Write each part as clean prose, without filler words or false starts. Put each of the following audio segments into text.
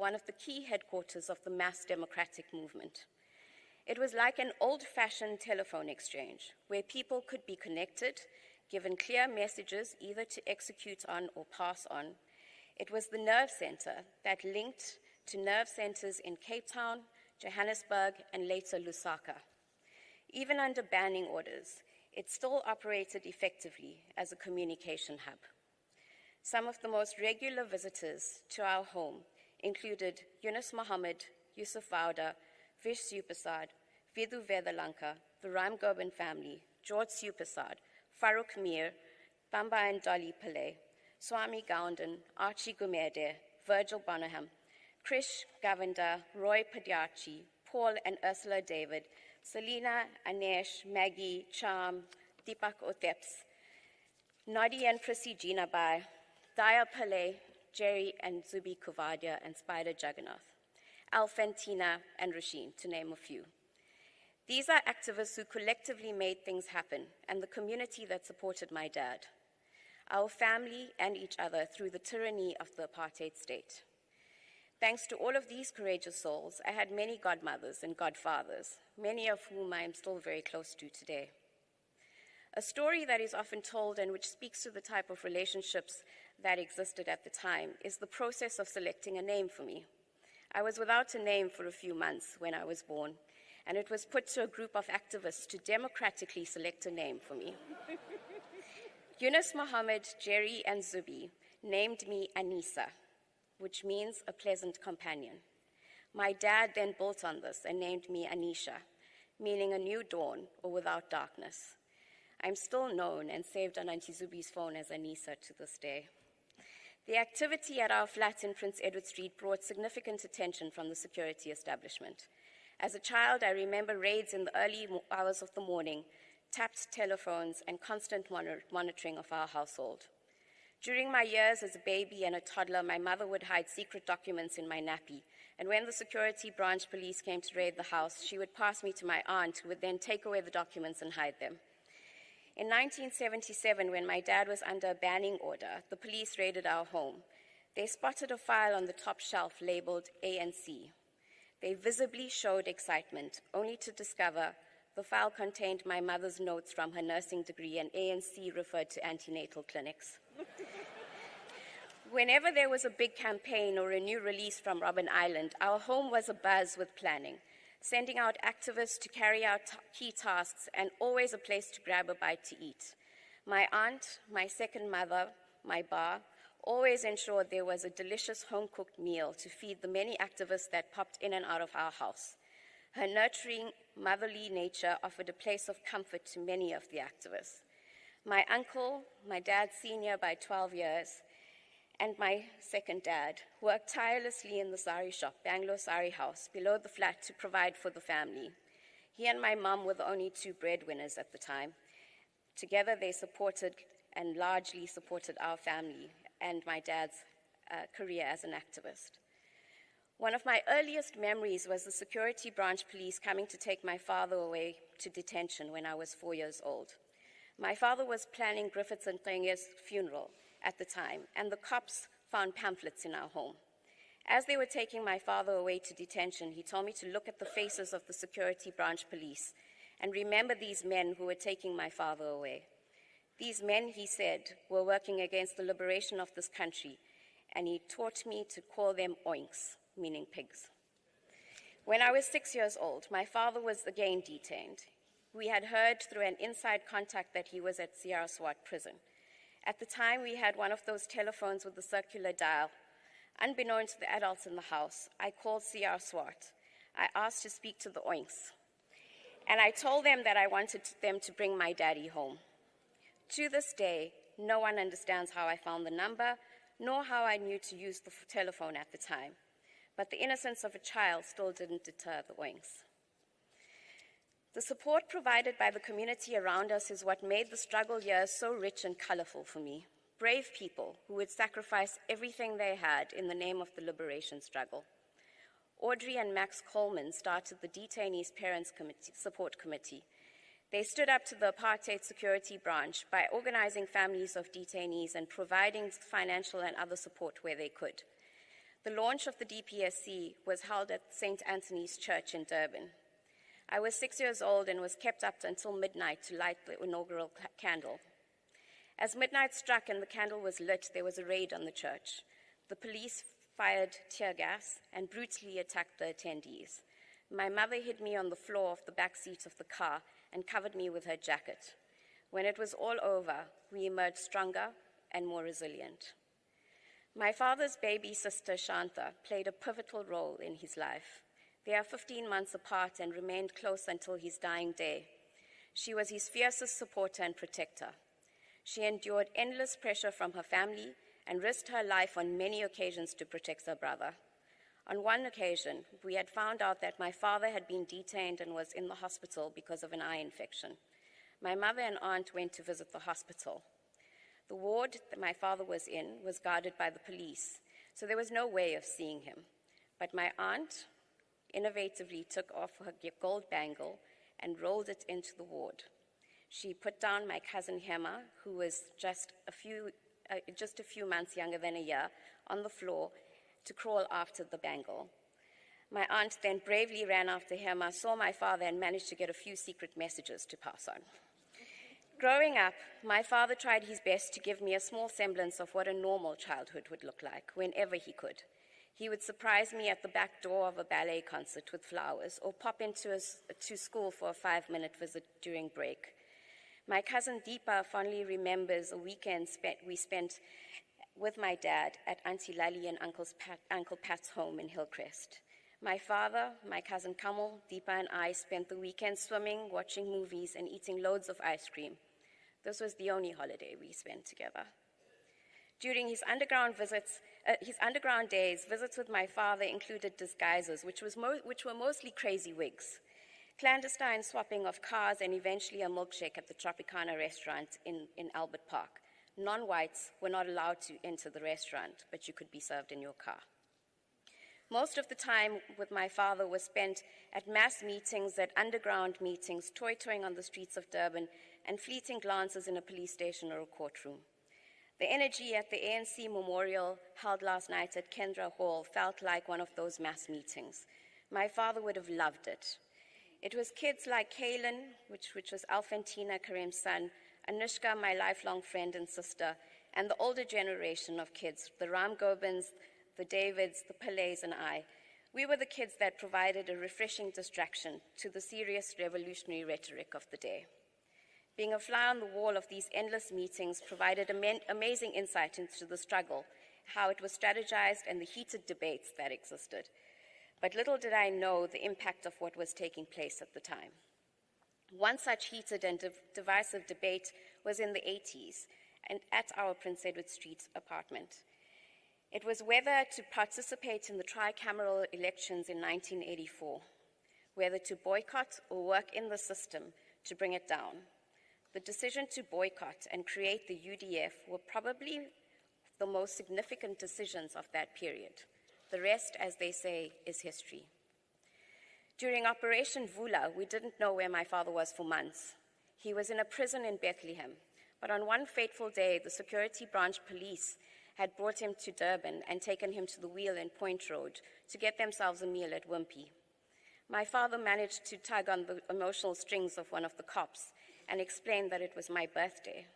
one of the key headquarters of the mass democratic movement. It was like an old-fashioned telephone exchange where people could be connected, given clear messages either to execute on or pass on. It was the nerve center that linked to nerve centers in Cape Town, Johannesburg, and later Lusaka. Even under banning orders, it still operated effectively as a communication hub. Some of the most regular visitors to our home included Yunus Muhammad, Yusuf Wauda, Vish Supasad, Vidhu Vedalanka, the Ram Gobind family, George Supasad, Farooq Mir, Bamba and Dolly Pillay, Swami Gaundan, Archie Gumede, Virgil Bonham, Krish Govinda, Roy Padiachi, Paul and Ursula David, Selina, Anesh, Maggie, Charm, Deepak Oteps, Nadi and Prissy Jinabai, Daya Pillay, Jerry and Zubi Kuvadia, and Spider Jagannath, Alfantina and Rasheen, to name a few. These are activists who collectively made things happen, and the community that supported my dad, our family and each other through the tyranny of the apartheid state. Thanks to all of these courageous souls, I had many godmothers and godfathers, many of whom I am still very close to today. A story that is often told and which speaks to the type of relationships that existed at the time is the process of selecting a name for me. I was without a name for a few months when I was born, and it was put to a group of activists to democratically select a name for me. Yunus Muhammad, Jerry, and Zubi named me Anisa, which means a pleasant companion. My dad then built on this and named me Anisha, meaning a new dawn or without darkness. I'm still known and saved on Auntie Zubi's phone as Anisa to this day. The activity at our flat in Prince Edward Street brought significant attention from the security establishment. As a child, I remember raids in the early hours of the morning, tapped telephones, and constant monitoring of our household. During my years as a baby and a toddler, my mother would hide secret documents in my nappy, and when the security branch police came to raid the house, she would pass me to my aunt, who would then take away the documents and hide them. In 1977, when my dad was under a banning order, the police raided our home. They spotted a file on the top shelf labeled ANC. They visibly showed excitement, only to discover the file contained my mother's notes from her nursing degree, and ANC referred to antenatal clinics. Whenever there was a big campaign or a new release from Robben Island, our home was abuzz with planning, sending out activists to carry out key tasks, and always a place to grab a bite to eat. My aunt, my second mother, my ba, always ensured there was a delicious home-cooked meal to feed the many activists that popped in and out of our house. Her nurturing, motherly nature offered a place of comfort to many of the activists. My uncle, my dad senior by 12 years, and my second dad worked tirelessly in the sari shop, Bangalore Sari House, below the flat to provide for the family. He and my mum were the only two breadwinners at the time. Together they supported and largely supported our family and my dad's career as an activist. One of my earliest memories was the security branch police coming to take my father away to detention when I was 4 years old. My father was planning Griffiths and Tenge's funeral at the time, and the cops found pamphlets in our home. As they were taking my father away to detention, he told me to look at the faces of the security branch police and remember these men who were taking my father away. These men, he said, were working against the liberation of this country, and he taught me to call them oinks, meaning pigs. When I was 6 years old, my father was again detained. We had heard through an inside contact that he was at CR SWAT prison. At the time, we had one of those telephones with the circular dial. Unbeknown to the adults in the house, I called CR SWAT. I asked to speak to the oinks, and I told them that I wanted them to bring my daddy home. To this day, no one understands how I found the number, nor how I knew to use the telephone at the time. But the innocence of a child still didn't deter the oinks. The support provided by the community around us is what made the struggle years so rich and colorful for me. Brave people who would sacrifice everything they had in the name of the liberation struggle. Audrey and Max Coleman started the Detainees Parents Support Committee. They stood up to the apartheid security branch by organizing families of detainees and providing financial and other support where they could. The launch of the DPSC was held at St. Anthony's Church in Durban. I was 6 years old and was kept up until midnight to light the inaugural candle. As midnight struck and the candle was lit, there was a raid on the church. The police fired tear gas and brutally attacked the attendees. My mother hid me on the floor of the back seat of the car and covered me with her jacket. When it was all over, we emerged stronger and more resilient. My father's baby sister, Shanta, played a pivotal role in his life. They are 15 months apart and remained close until his dying day. She was his fiercest supporter and protector. She endured endless pressure from her family and risked her life on many occasions to protect her brother. On one occasion, we had found out that my father had been detained and was in the hospital because of an eye infection. My mother and aunt went to visit the hospital. The ward that my father was in was guarded by the police, so there was no way of seeing him. But my aunt innovatively took off her gold bangle and rolled it into the ward. She put down my cousin Hema, who was just a few months younger than a year, on the floor to crawl after the bangle. My aunt then bravely ran after Hema, saw my father, and managed to get a few secret messages to pass on. Growing up, my father tried his best to give me a small semblance of what a normal childhood would look like whenever he could. He would surprise me at the back door of a ballet concert with flowers, or pop into to school for a 5-minute visit during break. My cousin Deepa fondly remembers a weekend we spent with my dad at Auntie Lali and Uncle Pat's home in Hillcrest. My father, my cousin Kamal, Deepa, and I spent the weekend swimming, watching movies, and eating loads of ice cream. This was the only holiday we spent together. During his underground days, visits with my father included disguises, which were mostly crazy wigs, clandestine swapping of cars, and eventually a milkshake at the Tropicana restaurant in Albert Park. Non-whites were not allowed to enter the restaurant, but you could be served in your car. Most of the time with my father was spent at mass meetings, at underground meetings, toy-toying on the streets of Durban, and fleeting glances in a police station or a courtroom. The energy at the ANC Memorial held last night at Kendra Hall felt like one of those mass meetings. My father would have loved it. It was kids like Kaylin, which was Alfantina Karim's son, Anushka, my lifelong friend and sister, and the older generation of kids, the Ram Gobins, the Davids, the Pillais, and I. We were the kids that provided a refreshing distraction to the serious revolutionary rhetoric of the day. Being a fly on the wall of these endless meetings provided amazing insight into the struggle, how it was strategized, and the heated debates that existed. But little did I know the impact of what was taking place at the time. One such heated and divisive debate was in the 80s and at our Prince Edward Street apartment. It was whether to participate in the tricameral elections in 1984, whether to boycott or work in the system to bring it down. The decision to boycott and create the UDF were probably the most significant decisions of that period. The rest, as they say, is history. During Operation Vula, we didn't know where my father was for months. He was in a prison in Bethlehem, but on one fateful day, the security branch police had brought him to Durban and taken him to the wheel in Point Road to get themselves a meal at Wimpy. My father managed to tug on the emotional strings of one of the cops and explained that it was my birthday.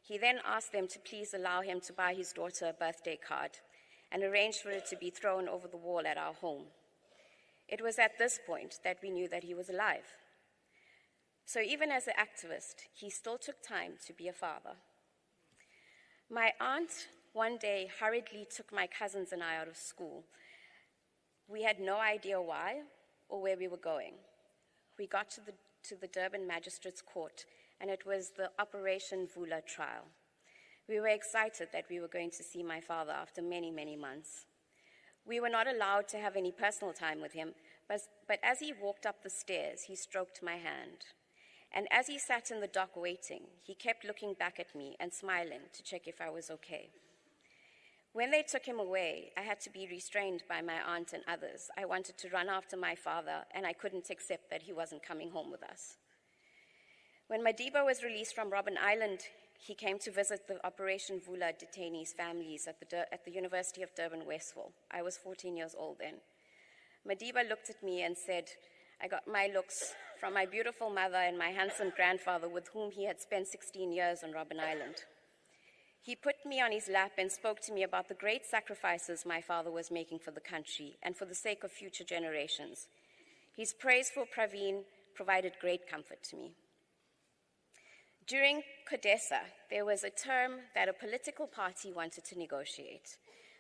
He then asked them to please allow him to buy his daughter a birthday card and arranged for it to be thrown over the wall at our home. It was at this point that we knew that he was alive. So even as an activist, he still took time to be a father. My aunt one day hurriedly took my cousins and I out of school. We had no idea why or where we were going. We got to the Durban Magistrates Court, and it was the Operation Vula trial. We were excited that we were going to see my father after many, many months. We were not allowed to have any personal time with him, but as he walked up the stairs, he stroked my hand. And as he sat in the dock waiting, he kept looking back at me and smiling to check if I was okay. When they took him away, I had to be restrained by my aunt and others. I wanted to run after my father, and I couldn't accept that he wasn't coming home with us. When Madiba was released from Robben Island, he came to visit the Operation Vula detainees' families at the University of Durban, Westville. I was 14 years old then. Madiba looked at me and said, I got my looks from my beautiful mother and my handsome grandfather with whom he had spent 16 years on Robben Island. He put me on his lap and spoke to me about the great sacrifices my father was making for the country and for the sake of future generations. His praise for Pravin provided great comfort to me. During CODESA, there was a term that a political party wanted to negotiate.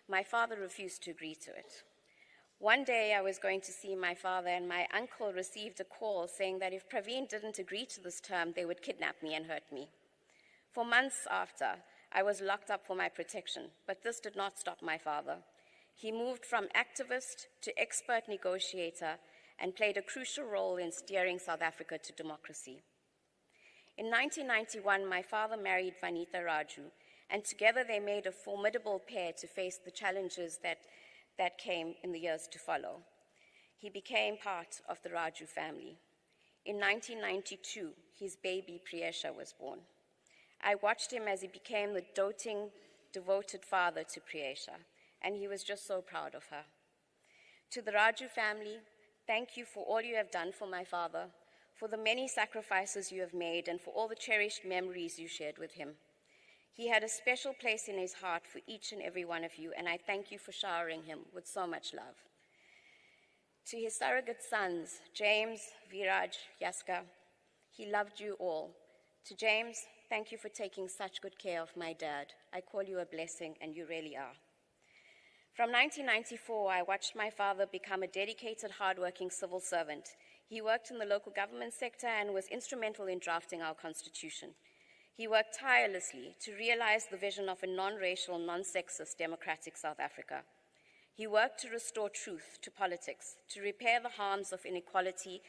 My father refused to agree to it. One day I was going to see my father, and my uncle received a call saying that if Pravin didn't agree to this term, they would kidnap me and hurt me. For months after, I was locked up for my protection, but this did not stop my father. He moved from activist to expert negotiator and played a crucial role in steering South Africa to democracy. In 1991, my father married Vanita Raju, and together they made a formidable pair to face the challenges that came in the years to follow. He became part of the Raju family. In 1992, his baby Priyesha was born. I watched him as he became the doting, devoted father to Priyesha, and he was just so proud of her. To the Raju family, thank you for all you have done for my father, for the many sacrifices you have made, and for all the cherished memories you shared with him. He had a special place in his heart for each and every one of you, and I thank you for showering him with so much love. To his surrogate sons, James, Viraj, Yaska, he loved you all. To James, thank you for taking such good care of my dad. I call you a blessing, and you really are. From 1994, I watched my father become a dedicated, hardworking civil servant. He worked in the local government sector and was instrumental in drafting our constitution. He worked tirelessly to realize the vision of a non-racial, non-sexist, democratic South Africa. He worked to restore truth to politics, to repair the harms of inequality,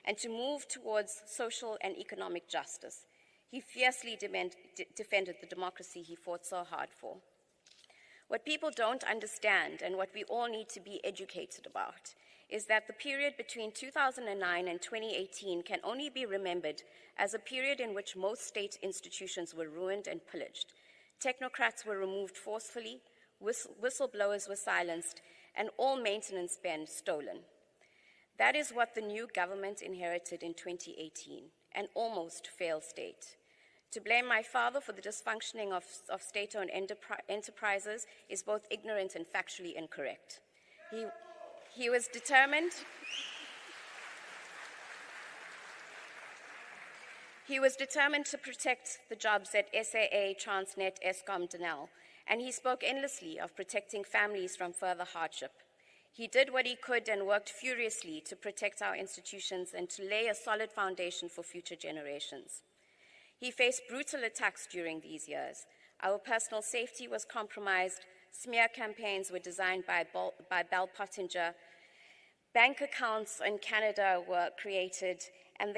and to move towards social and economic justice. He fiercely defended the democracy he fought so hard for. What people don't understand, and what we all need to be educated about, is that the period between 2009 and 2018 can only be remembered as a period in which most state institutions were ruined and pillaged. Technocrats were removed forcefully, whistleblowers were silenced, and all maintenance spend stolen. That is what the new government inherited in 2018, an almost failed state. To blame my father for the dysfunctioning of state-owned enterprises is both ignorant and factually incorrect. He was determined. He was determined to protect the jobs at SAA, Transnet, Eskom, Denel, and he spoke endlessly of protecting families from further hardship. He did what he could and worked furiously to protect our institutions and to lay a solid foundation for future generations. He faced brutal attacks during these years. Our personal safety was compromised, smear campaigns were designed by Bell Pottinger, bank accounts in Canada were created, and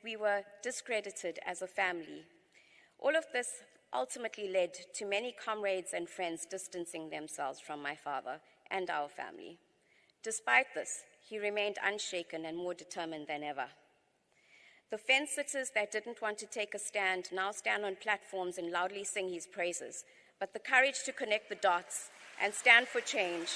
we were discredited as a family. All of this ultimately led to many comrades and friends distancing themselves from my father and our family. Despite this, he remained unshaken and more determined than ever. The fence-sitters that didn't want to take a stand now stand on platforms and loudly sing his praises, but the courage to connect the dots and stand for change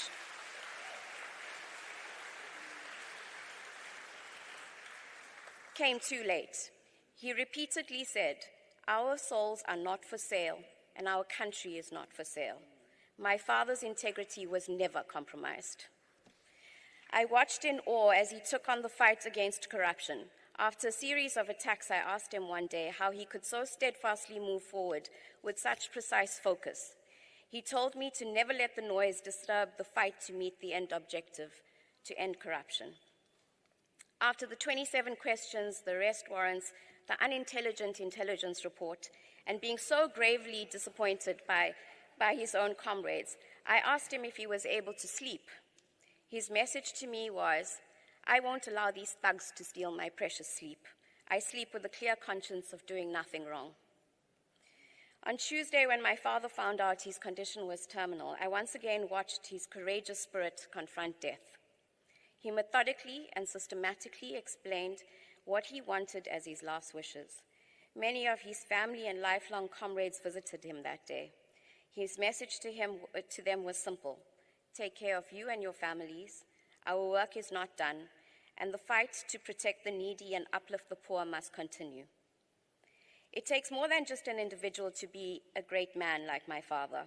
came too late. He repeatedly said, "Our souls are not for sale, and our country is not for sale." My father's integrity was never compromised. I watched in awe as he took on the fight against corruption. After a series of attacks, I asked him one day how he could so steadfastly move forward with such precise focus. He told me to never let the noise disturb the fight to meet the end objective, to end corruption. After the 27 questions, the arrest warrants, the unintelligent intelligence report, and being so gravely disappointed by his own comrades, I asked him if he was able to sleep. His message to me was, "I won't allow these thugs to steal my precious sleep. I sleep with a clear conscience of doing nothing wrong." On Tuesday, when my father found out his condition was terminal, I once again watched his courageous spirit confront death. He methodically and systematically explained what he wanted as his last wishes. Many of his family and lifelong comrades visited him that day. His message to them was simple: take care of you and your families. Our work is not done, and the fight to protect the needy and uplift the poor must continue. It takes more than just an individual to be a great man like my father,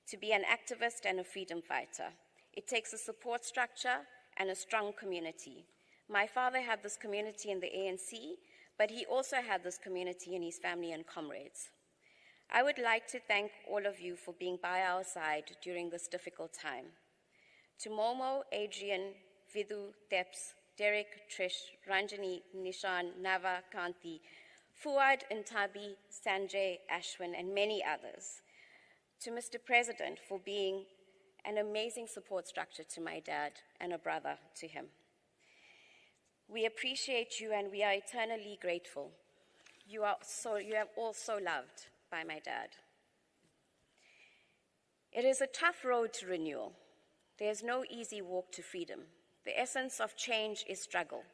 to be an activist and a freedom fighter. It takes a support structure and a strong community. My father had this community in the ANC, but he also had this community in his family and comrades. I would like to thank all of you for being by our side during this difficult time. To Momo, Adrian, Vidhu, Teps, Derek, Trish, Ranjani, Nishan, Nava, Kanti, Fuad, Intabi, Sanjay, Ashwin, and many others. To Mr. President for being an amazing support structure to my dad and a brother to him. We appreciate you and we are eternally grateful. You are all so loved by my dad. It is a tough road to renewal. There's no easy walk to freedom. The essence of change is struggle,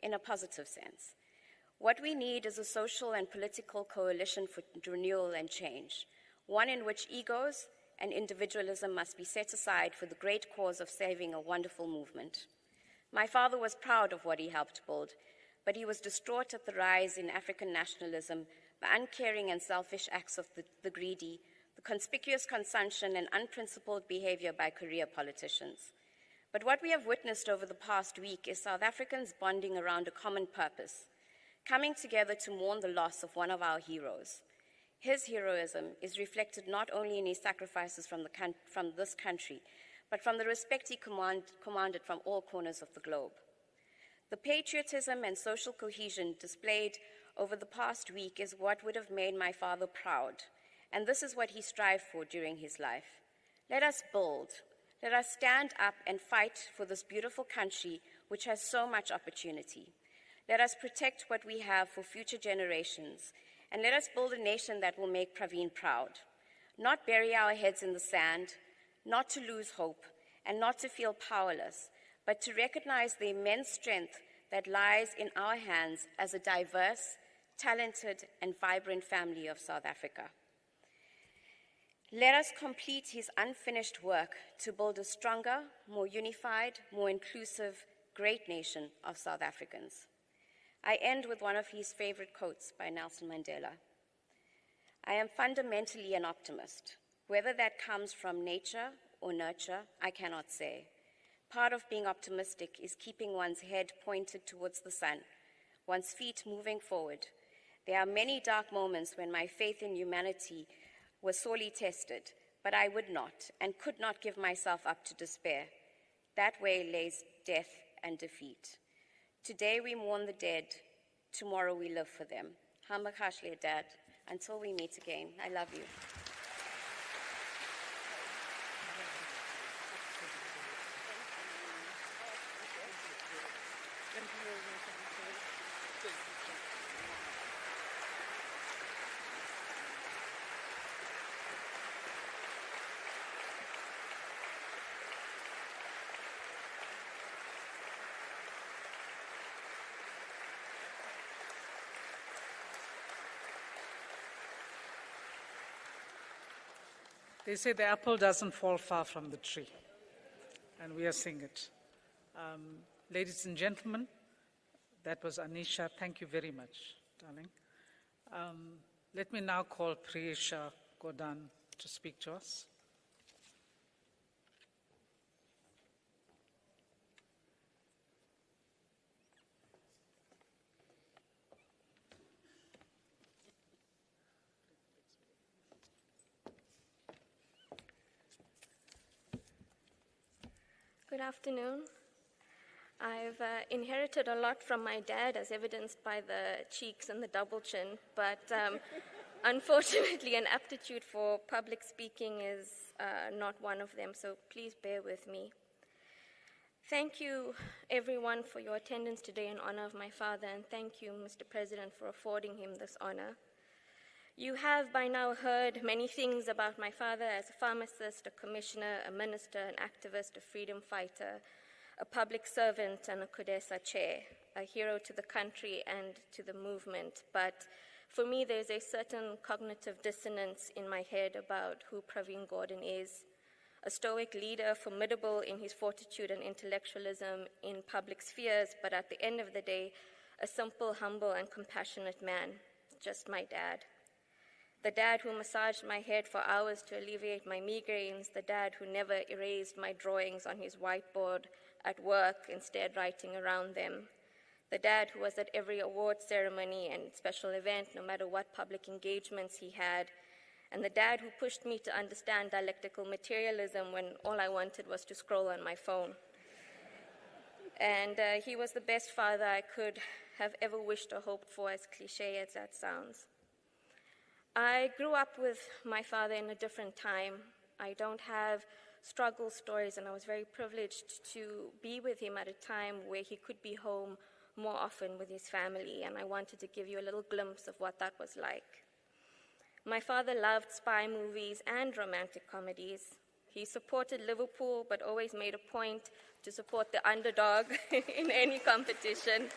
in a positive sense. What we need is a social and political coalition for renewal and change, one in which egos and individualism must be set aside for the great cause of saving a wonderful movement. My father was proud of what he helped build, but he was distraught at the rise in African nationalism, the uncaring and selfish acts of the greedy, the conspicuous consumption and unprincipled behavior by career politicians. But what we have witnessed over the past week is South Africans bonding around a common purpose, coming together to mourn the loss of one of our heroes. His heroism is reflected not only in his sacrifices from this country, but from the respect he commanded from all corners of the globe. The patriotism and social cohesion displayed over the past week is what would have made my father proud, and this is what he strived for during his life. Let us build. Let us stand up and fight for this beautiful country which has so much opportunity. Let us protect what we have for future generations, and let us build a nation that will make Pravin proud. Not bury our heads in the sand, not to lose hope, and not to feel powerless, but to recognize the immense strength that lies in our hands as a diverse, talented, and vibrant family of South Africa. Let us complete his unfinished work to build a stronger, more unified, more inclusive, great nation of South Africans. I end with one of his favorite quotes by Nelson Mandela. I am fundamentally an optimist. Whether that comes from nature or nurture, I cannot say. Part of being optimistic is keeping one's head pointed towards the sun, one's feet moving forward. There are many dark moments when my faith in humanity was sorely tested, but I would not and could not give myself up to despair. That way lays death and defeat. Today we mourn the dead, tomorrow we live for them. Hamba Kashle, Dad. Until we meet again, I love you. They say the apple doesn't fall far from the tree, and we are seeing it. Ladies and gentlemen, that was Anisha. Thank you very much, darling. Let me now call Pravin Gordhan to speak to us. Good afternoon. I've inherited a lot from my dad, as evidenced by the cheeks and the double chin, but unfortunately an aptitude for public speaking is not one of them, so please bear with me. Thank you, everyone, for your attendance today in honor of my father, and thank you, Mr. President, for affording him this honor. You have by now heard many things about my father as a pharmacist, a commissioner, a minister, an activist, a freedom fighter, a public servant, and a CODESA chair, a hero to the country and to the movement. But For me, there's a certain cognitive dissonance in my head about who Pravin Gordhan is. A stoic leader, formidable in his fortitude and intellectualism in public spheres, but at the end of the day, a simple, humble, and compassionate man, just my dad. The dad who massaged my head for hours to alleviate my migraines, the dad who never erased my drawings on his whiteboard at work, instead writing around them. The dad who was at every award ceremony and special event, no matter what public engagements he had. And the dad who pushed me to understand dialectical materialism when all I wanted was to scroll on my phone. And he was the best father I could have ever wished or hoped for, as cliche as that sounds. I grew up with my father in a different time. I don't have struggle stories, and I was very privileged to be with him at a time where he could be home more often with his family, and I wanted to give you a little glimpse of what that was like. My father loved spy movies and romantic comedies. He supported Liverpool, but always made a point to support the underdog in any competition.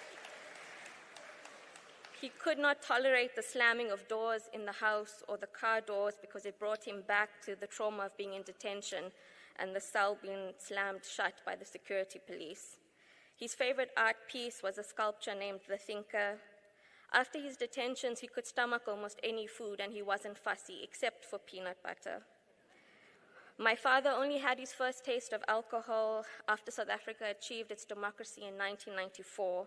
He could not tolerate the slamming of doors in the house or the car doors because it brought him back to the trauma of being in detention and the cell being slammed shut by the security police. His favorite art piece was a sculpture named The Thinker. After his detentions, he could stomach almost any food, and he wasn't fussy, except for peanut butter. My father only had his first taste of alcohol after South Africa achieved its democracy in 1994.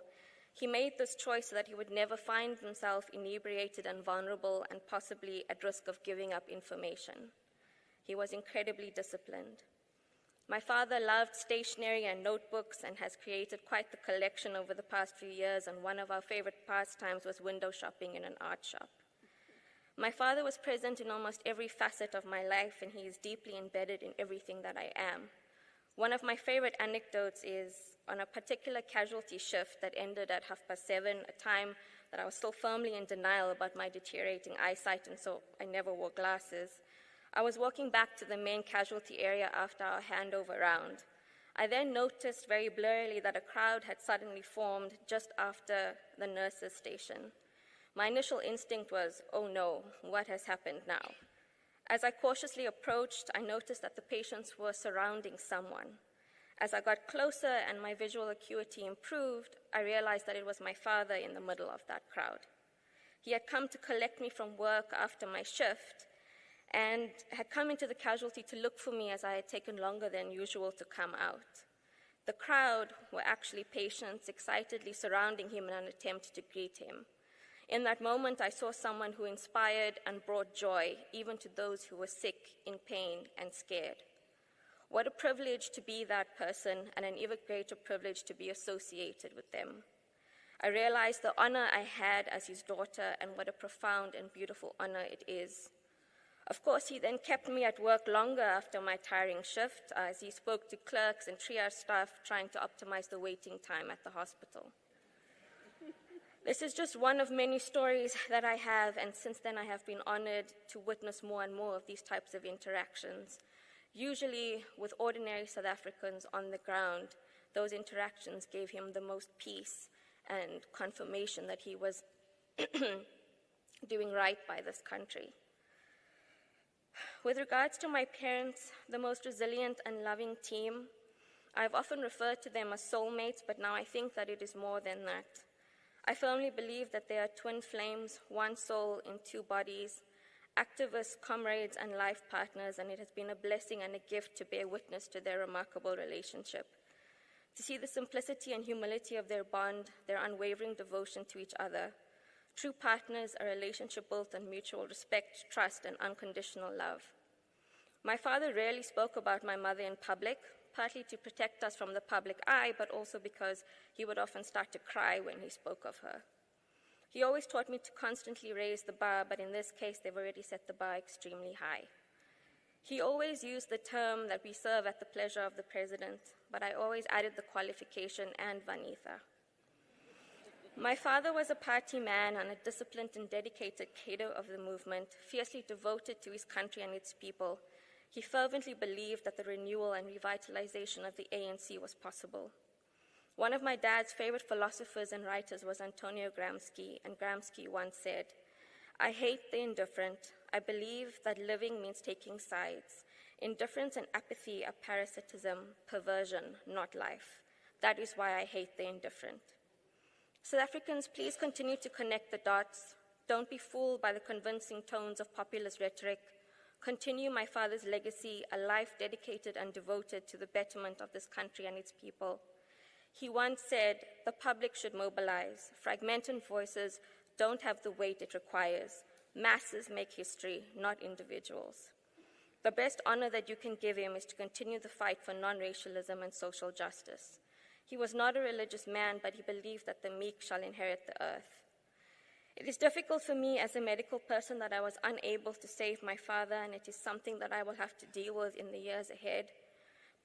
He made this choice so that he would never find himself inebriated and vulnerable and possibly at risk of giving up information. He was incredibly disciplined. My father loved stationery and notebooks and has created quite the collection over the past few years, and one of our favorite pastimes was window shopping in an art shop. My father was present in almost every facet of my life, and he is deeply embedded in everything that I am. One of my favorite anecdotes is on a particular casualty shift that ended at 7:30, a time that I was still firmly in denial about my deteriorating eyesight, and so I never wore glasses. I was walking back to the main casualty area after our handover round. I then noticed very blurrily that a crowd had suddenly formed just after the nurse's station. My initial instinct was, oh no, what has happened now? As I cautiously approached, I noticed that the patients were surrounding someone. As I got closer and my visual acuity improved, I realized that it was my father in the middle of that crowd. He had come to collect me from work after my shift and had come into the casualty to look for me as I had taken longer than usual to come out. The crowd were actually patients excitedly surrounding him in an attempt to greet him. In that moment, I saw someone who inspired and brought joy, even to those who were sick, in pain, and scared. What a privilege to be that person, and an even greater privilege to be associated with them. I realized the honor I had as his daughter, and what a profound and beautiful honor it is. Of course, he then kept me at work longer after my tiring shift, as he spoke to clerks and triage staff trying to optimize the waiting time at the hospital. This is just one of many stories that I have, and since then I have been honored to witness more and more of these types of interactions. Usually with ordinary South Africans on the ground, those interactions gave him the most peace and confirmation that he was doing right by this country. With regards to my parents, the most resilient and loving team, I've often referred to them as soulmates, but now I think that it is more than that. I firmly believe that they are twin flames, one soul in two bodies, activists, comrades, and life partners, and it has been a blessing and a gift to bear witness to their remarkable relationship. To see the simplicity and humility of their bond, their unwavering devotion to each other. True partners are a relationship built on mutual respect, trust, and unconditional love. My father rarely spoke about my mother in public, partly to protect us from the public eye, but also because he would often start to cry when he spoke of her. He always taught me to constantly raise the bar, but in this case, they've already set the bar extremely high. He always used the term that we serve at the pleasure of the president, but I always added the qualification and Vanitha. My father was a party man and a disciplined and dedicated cadre of the movement, fiercely devoted to his country and its people. He fervently believed that the renewal and revitalization of the ANC was possible. One of my dad's favorite philosophers and writers was Antonio Gramsci, and Gramsci once said, I hate the indifferent. I believe that living means taking sides. Indifference and apathy are parasitism, perversion, not life. That is why I hate the indifferent. South Africans, please continue to connect the dots. Don't be fooled by the convincing tones of populist rhetoric. Continue my father's legacy, a life dedicated and devoted to the betterment of this country and its people. He once said, the public should mobilize. Fragmented voices don't have the weight it requires. Masses make history, not individuals. The best honor that you can give him is to continue the fight for non-racialism and social justice. He was not a religious man, but he believed that the meek shall inherit the earth. It is difficult for me as a medical person that I was unable to save my father, and it is something that I will have to deal with in the years ahead.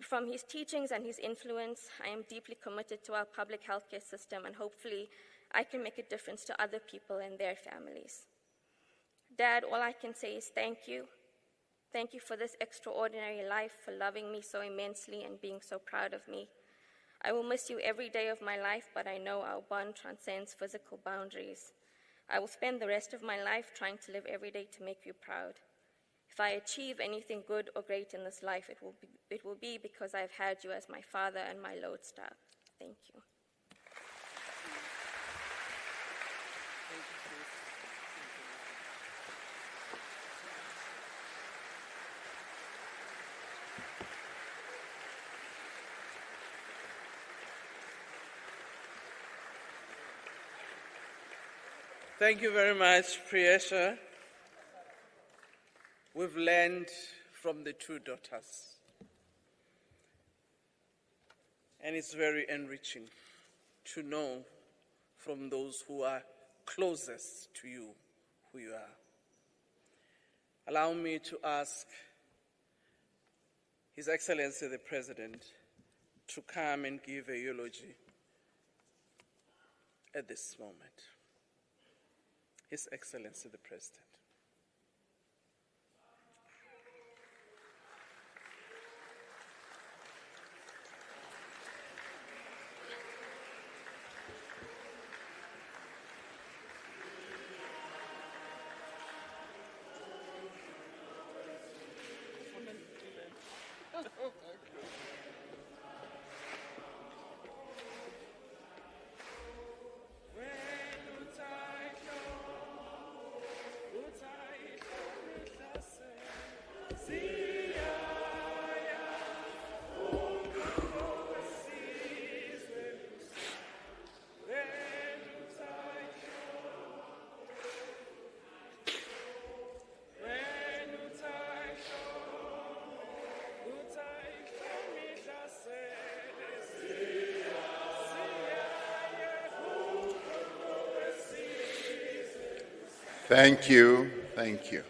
From his teachings and his influence, I am deeply committed to our public healthcare system, and hopefully I can make a difference to other people and their families. Dad, all I can say is thank you. Thank you for this extraordinary life, for loving me so immensely and being so proud of me. I will miss you every day of my life, but I know our bond transcends physical boundaries. I will spend the rest of my life trying to live every day to make you proud. If I achieve anything good or great in this life, it will be because I've had you as my father and my lodestar. Thank you. Thank you very much, Priyesha. We've learned from the two daughters, and it's very enriching to know from those who are closest to you who you are. Allow me to ask His Excellency the President to come and give a eulogy at this moment. His Excellency the President. Thank you. Thank you.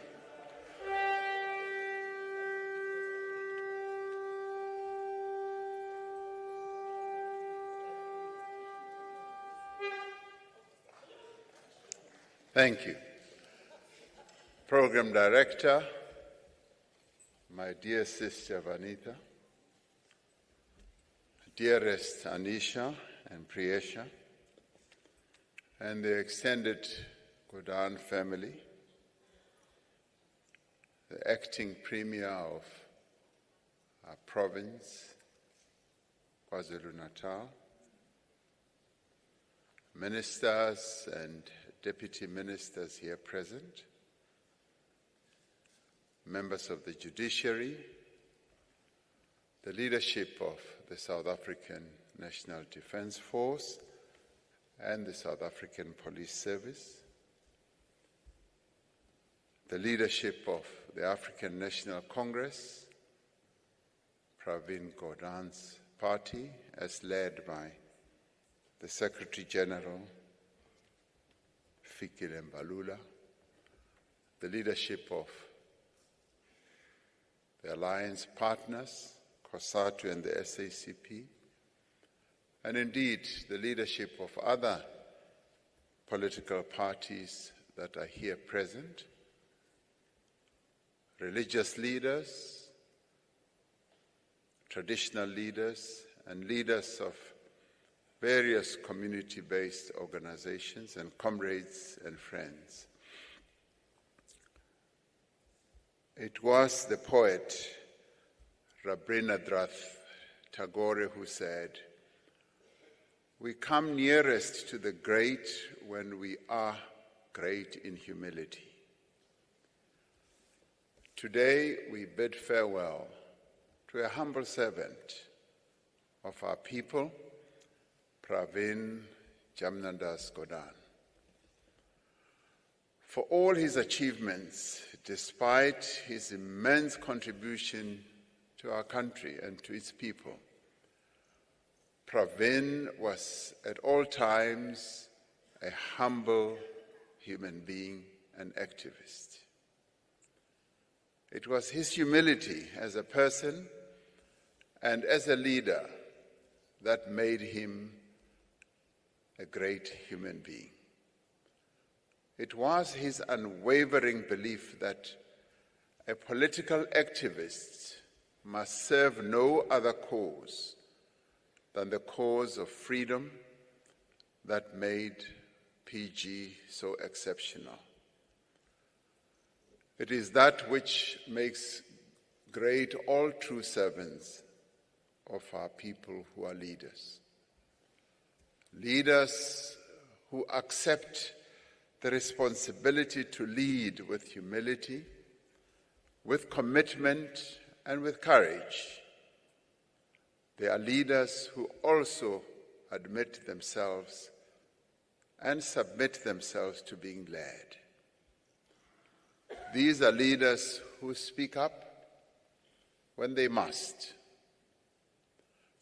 Thank you. Program Director, my dear sister Vanita, dearest Anisha and Priyesha, and the extended Gordhan family, the acting Premier of our province, KwaZulu-Natal, ministers and deputy ministers here present, members of the judiciary, the leadership of the South African National Defence Force and the South African Police Service, the leadership of the African National Congress, Pravin Gordhan's party, as led by the Secretary General, Fikile Mbalula, the leadership of the alliance partners, COSATU and the SACP, and indeed the leadership of other political parties that are here present, religious leaders, traditional leaders, and leaders of various community-based organizations, and comrades and friends. It was the poet Rabindranath Tagore who said, "We come nearest to the great when we are great in humility." Today we bid farewell to a humble servant of our people, Pravin Gordhan. For all his achievements, despite his immense contribution to our country and to its people, Pravin was at all times a humble human being and activist. It was his humility as a person and as a leader that made him a great human being. It was his unwavering belief that a political activist must serve no other cause than the cause of freedom that made PG so exceptional. It is that which makes great all true servants of our people who are leaders. Leaders who accept the responsibility to lead with humility, with commitment, and with courage. They are leaders who also admit themselves and submit themselves to being led. These are leaders who speak up when they must,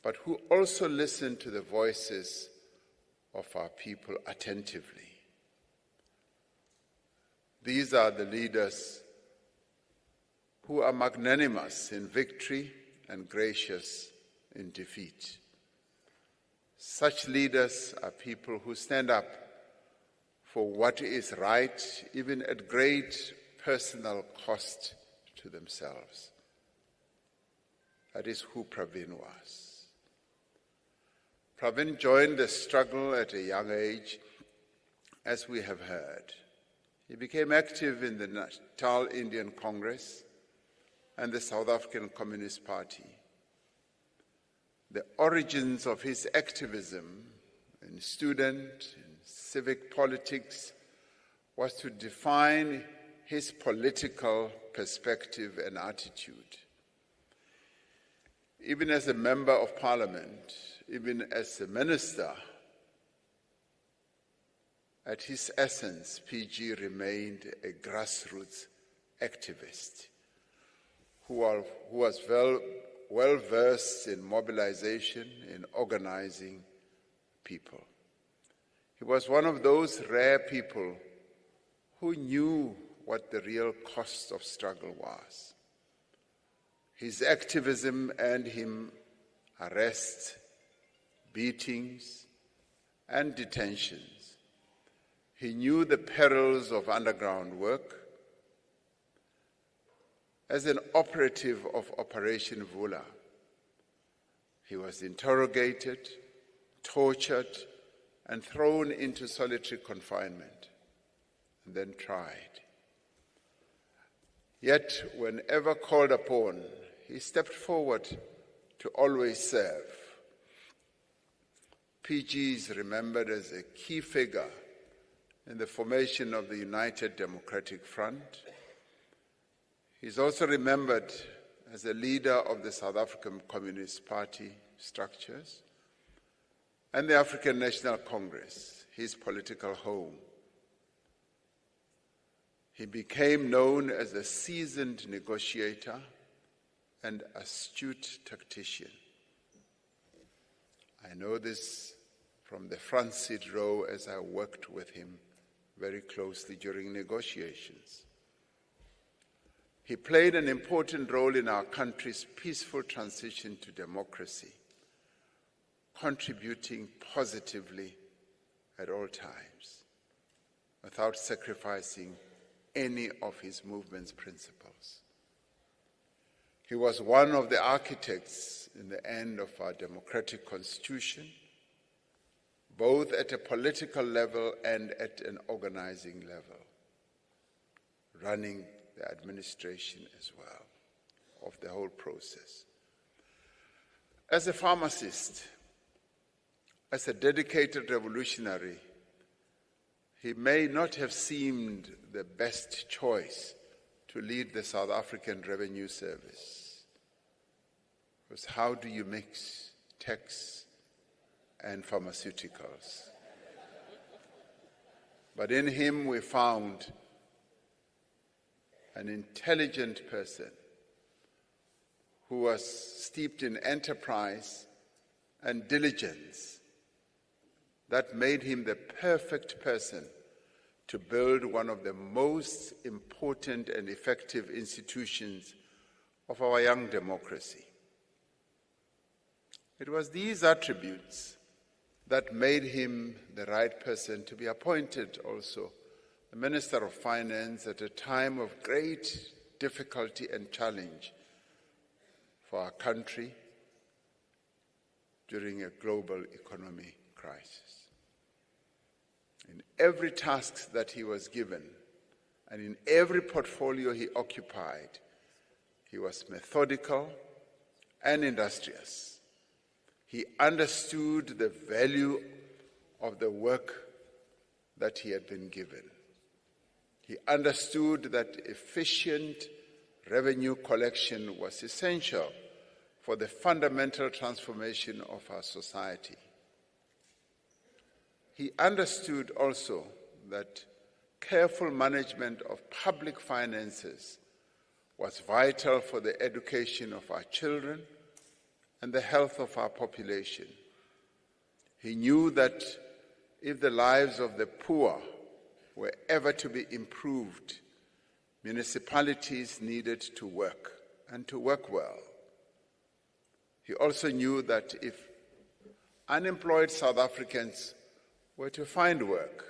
but who also listen to the voices of our people attentively. These are the leaders who are magnanimous in victory and gracious in defeat. Such leaders are people who stand up for what is right, even at great personal cost to themselves. That is who Pravin was. Pravin joined the struggle at a young age, as we have heard. He became active in the Natal Indian Congress and the South African Communist Party. The origins of his activism in student and civic politics was to define his political perspective and attitude. Even as a member of parliament, even as a minister, at his essence, PG remained a grassroots activist who was well-versed in mobilization, in organizing people. He was one of those rare people who knew what the real cost of struggle was. His activism earned him arrests, beatings, and detentions. He knew the perils of underground work. As an operative of Operation Vula, he was interrogated, tortured, and thrown into solitary confinement, and then tried. Yet, whenever called upon, he stepped forward to always serve. PG is remembered as a key figure in the formation of the United Democratic Front. He's also remembered as a leader of the South African Communist Party structures and the African National Congress, his political home. He became known as a seasoned negotiator and astute tactician. I know this from the front seat row as I worked with him very closely during negotiations. He played an important role in our country's peaceful transition to democracy, contributing positively at all times, without sacrificing any of his movement's principles. He was one of the architects in the end of our democratic constitution, both at a political level and at an organizing level, running the administration as well of the whole process. As a pharmacist, as a dedicated revolutionary, he may not have seemed the best choice to lead the South African Revenue Service. Because how do you mix tax and pharmaceuticals? But in him we found an intelligent person who was steeped in enterprise and diligence that made him the perfect person to build one of the most important and effective institutions of our young democracy. It was these attributes that made him the right person to be appointed also the Minister of Finance at a time of great difficulty and challenge for our country during a global economic crisis. In every task that he was given and in every portfolio he occupied, he was methodical and industrious. He understood the value of the work that he had been given. He understood that efficient revenue collection was essential for the fundamental transformation of our society. He understood also that careful management of public finances was vital for the education of our children and the health of our population. He knew that if the lives of the poor were ever to be improved, municipalities needed to work, and to work well. He also knew that if unemployed South Africans were to find work,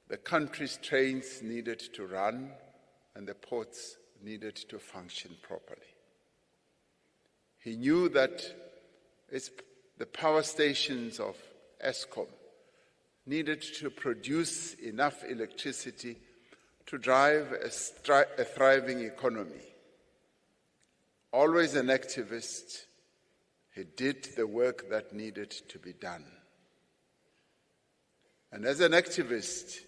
the country's trains needed to run and the ports needed to function properly. He knew that the power stations of Eskom needed to produce enough electricity to drive a thriving economy. Always an activist, he did the work that needed to be done. And as an activist,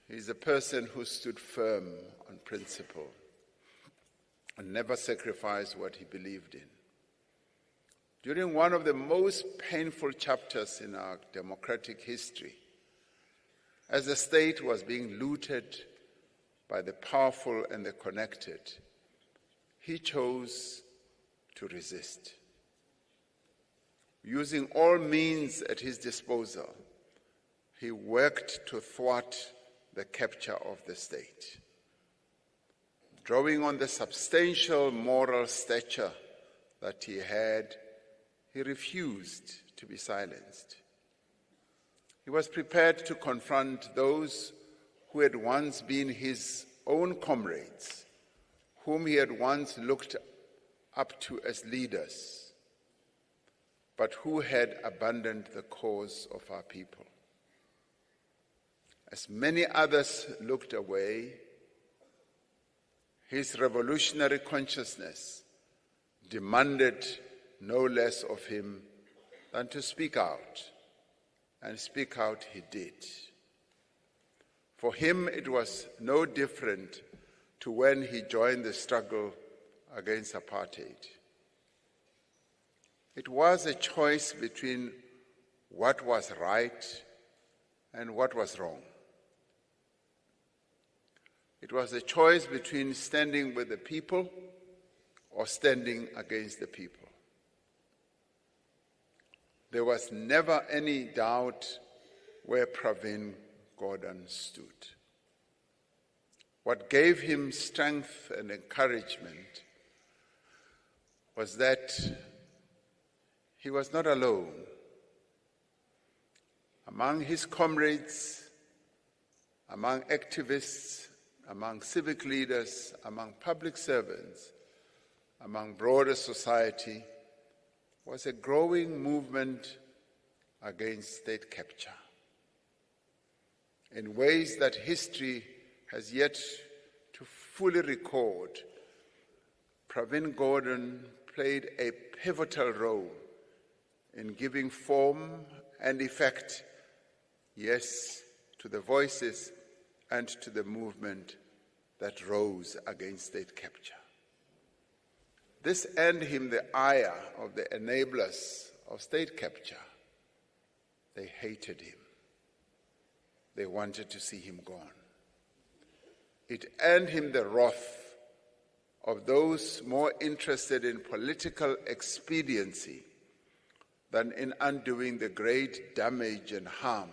he's a person who stood firm on principle and never sacrificed what he believed in. During one of the most painful chapters in our democratic history, as the state was being looted by the powerful and the connected, he chose to resist. Using all means at his disposal, he worked to thwart the capture of the state. Drawing on the substantial moral stature that he had, he refused to be silenced. He was prepared to confront those who had once been his own comrades, whom he had once looked up to as leaders, but who had abandoned the cause of our people. As many others looked away, his revolutionary consciousness demanded no less of him than to speak out, and speak out he did. For him, it was no different to when he joined the struggle against apartheid. It was a choice between what was right and what was wrong. It was a choice between standing with the people or standing against the people. There was never any doubt where Pravin Gordhan stood. What gave him strength and encouragement was that he was not alone. Among his comrades, among activists, among civic leaders, among public servants, among broader society, was a growing movement against state capture in ways that history has yet to fully record, Pravin Gordhan played a pivotal role in giving form and effect, yes, to the voices and to the movement that rose against state capture. This earned him the ire of the enablers of state capture. They hated him. They wanted to see him gone. It earned him the wrath of those more interested in political expediency than in undoing the great damage and harm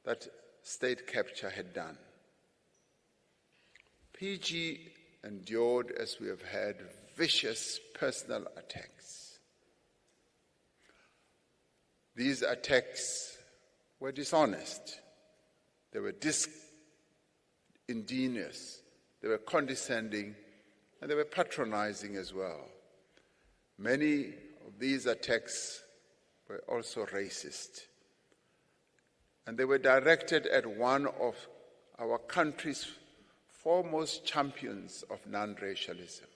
that state capture had done. PG endured, as we have heard, vicious personal attacks. These attacks were dishonest. They were disingenuous. They were condescending, and they were patronizing as well. Many of these attacks were also racist. And they were directed at one of our country's foremost champions of non-racialism.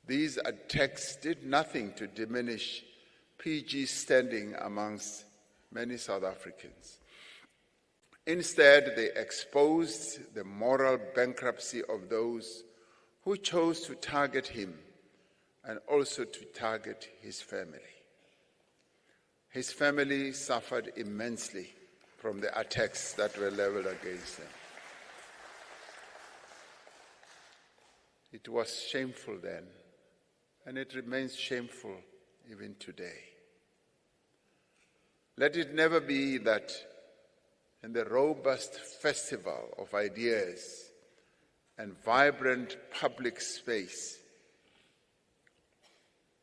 These attacks did nothing to diminish PG's standing amongst many South Africans. Instead, they exposed the moral bankruptcy of those who chose to target him and also to target his family. His family suffered immensely from the attacks that were leveled against them. It was shameful then, and it remains shameful even today. Let it never be that in the robust festival of ideas and vibrant public space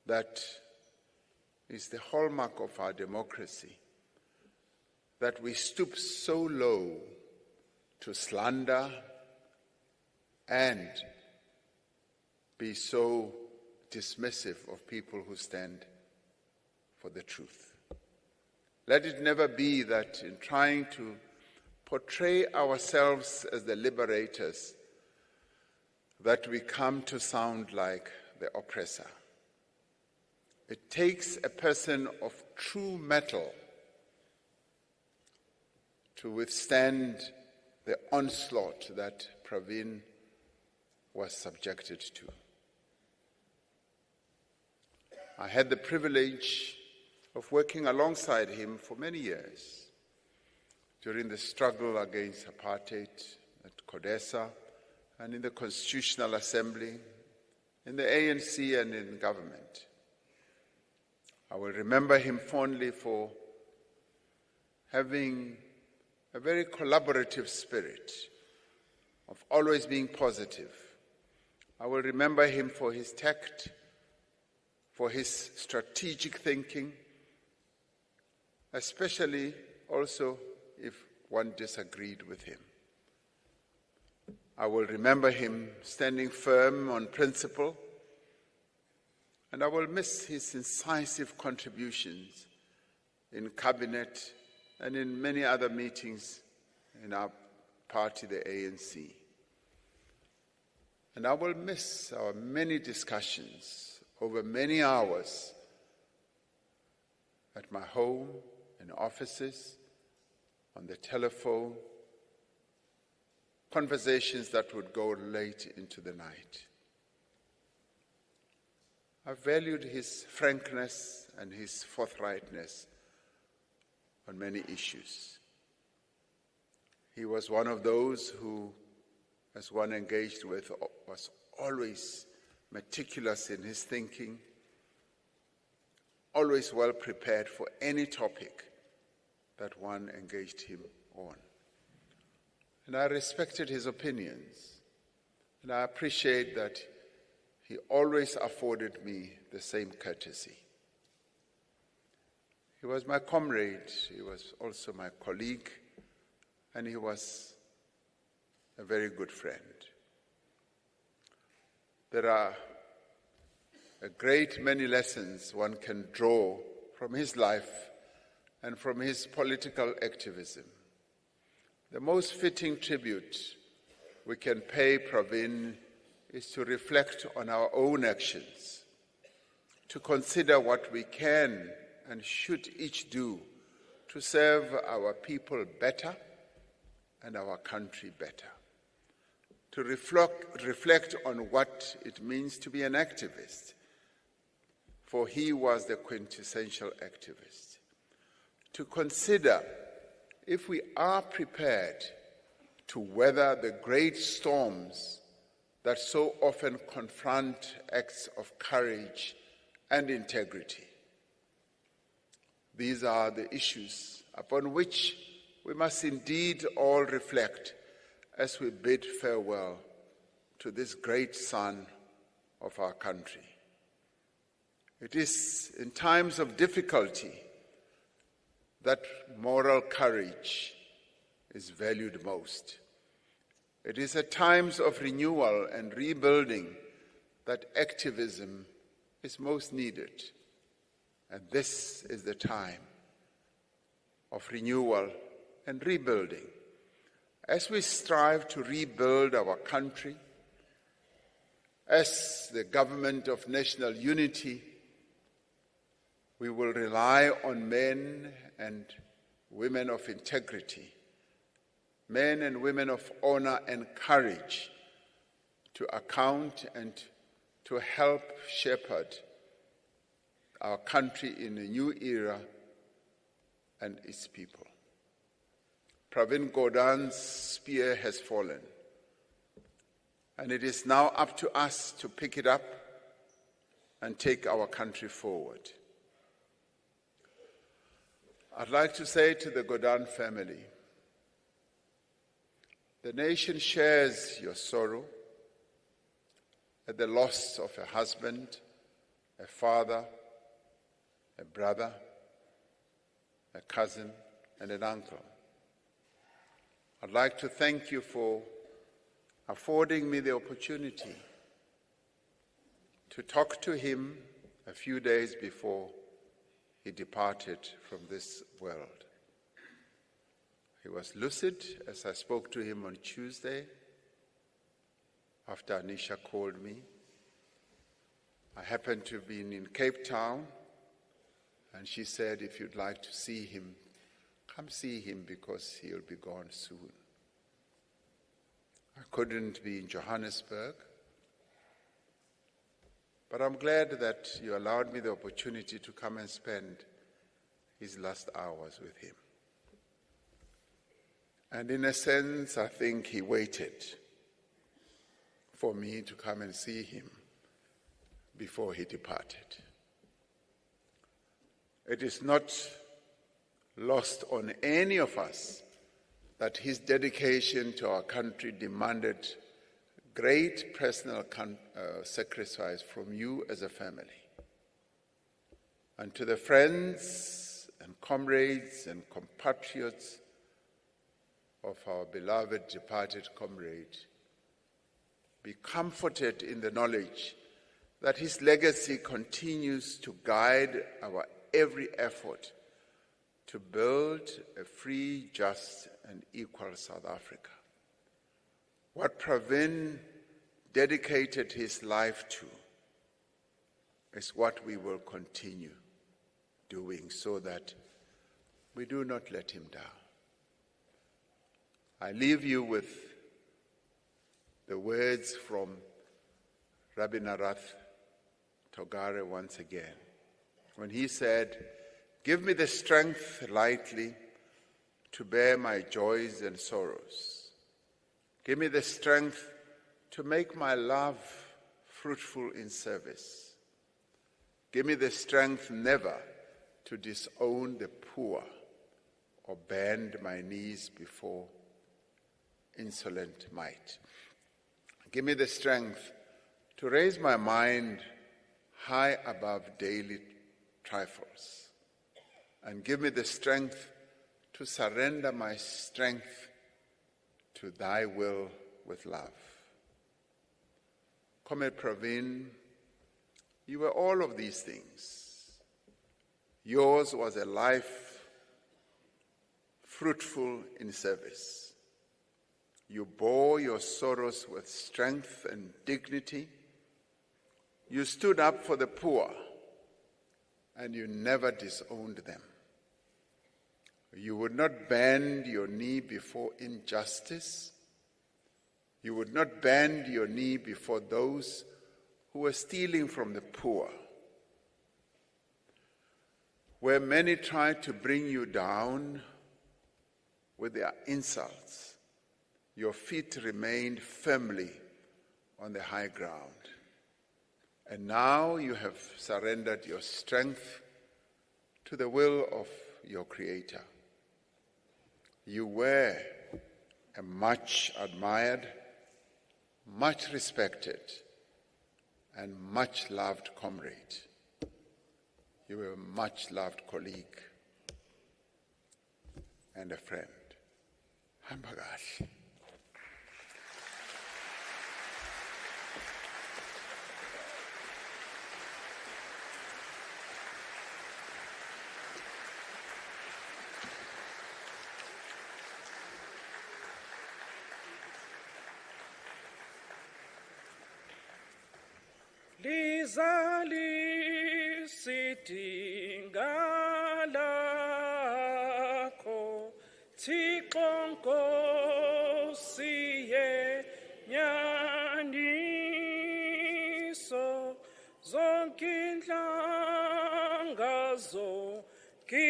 that is the hallmark of our democracy, that we stoop so low to slander and be so dismissive of people who stand for the truth. Let it never be that in trying to portray ourselves as the liberators, that we come to sound like the oppressor. It takes a person of true mettle to withstand the onslaught that Pravin was subjected to. I had the privilege of working alongside him for many years during the struggle against apartheid at CODESA and in the Constitutional Assembly, in the ANC and in government. I will remember him fondly for having a very collaborative spirit, of always being positive. I will remember him for his tact, for his strategic thinking, especially also if one disagreed with him. I will remember him standing firm on principle, and I will miss his incisive contributions in cabinet and in many other meetings in our party, the ANC. And I will miss our many discussions over many hours at my home, in offices, on the telephone, conversations that would go late into the night. I valued his frankness and his forthrightness on many issues. He was one of those who, as one engaged with, was always meticulous in his thinking, always well prepared for any topic that one engaged him on. And I respected his opinions, and I appreciate that he always afforded me the same courtesy. He was my comrade, he was also my colleague, and he was a very good friend. There are a great many lessons one can draw from his life and from his political activism. The most fitting tribute we can pay Pravin is to reflect on our own actions, to consider what we can and should each do to serve our people better and our country better, to reflect on what it means to be an activist, for he was the quintessential activist, to consider if we are prepared to weather the great storms that so often confront acts of courage and integrity. These are the issues upon which we must indeed all reflect as we bid farewell to this great son of our country. It is in times of difficulty that moral courage is valued most. It is at times of renewal and rebuilding that activism is most needed. And this is the time of renewal and rebuilding. As we strive to rebuild our country, as the government of national unity, we will rely on men and women of integrity, men and women of honor and courage to account and to help shepherd our country in a new era and its people. Pravin Gordhan's spear has fallen, and it is now up to us to pick it up and take our country forward. I'd like to say to the Gordhan family, the nation shares your sorrow at the loss of a husband, a father, a brother, a cousin, and an uncle. I'd like to thank you for affording me the opportunity to talk to him a few days before he departed from this world. He was lucid as I spoke to him on Tuesday after Anisha called me. I happened to be in Cape Town, and she said, if you'd like to see him, come see him because he'll be gone soon. I couldn't be in Johannesburg, but I'm glad that you allowed me the opportunity to come and spend his last hours with him. And in a sense, I think he waited for me to come and see him before he departed. It is not lost on any of us that his dedication to our country demanded great personal sacrifice from you as a family. And to the friends and comrades and compatriots of our beloved departed comrade, be comforted in the knowledge that his legacy continues to guide our every effort to build a free, just, and equal South Africa. What Pravin dedicated his life to is what we will continue doing so that we do not let him down. I leave you with the words from Rabindranath Tagore once again, when he said, "Give me the strength lightly to bear my joys and sorrows. Give me the strength to make my love fruitful in service. Give me the strength never to disown the poor or bend my knees before insolent might. Give me the strength to raise my mind high above daily trifles, and give me the strength to surrender my strength to thy will with love." Comrade Pravin, you were all of these things. Yours was a life fruitful in service. You bore your sorrows with strength and dignity. You stood up for the poor, and you never disowned them. You would not bend your knee before injustice. You would not bend your knee before those who were stealing from the poor. Where many tried to bring you down with their insults, your feet remained firmly on the high ground. And now you have surrendered your strength to the will of your Creator. You were a much admired, much respected, and much loved comrade. You were a much loved colleague and a friend. Hamba kahle. Lizali sidinga lakho Thixo Nkosi yenyaniso zonke inhlanga zonke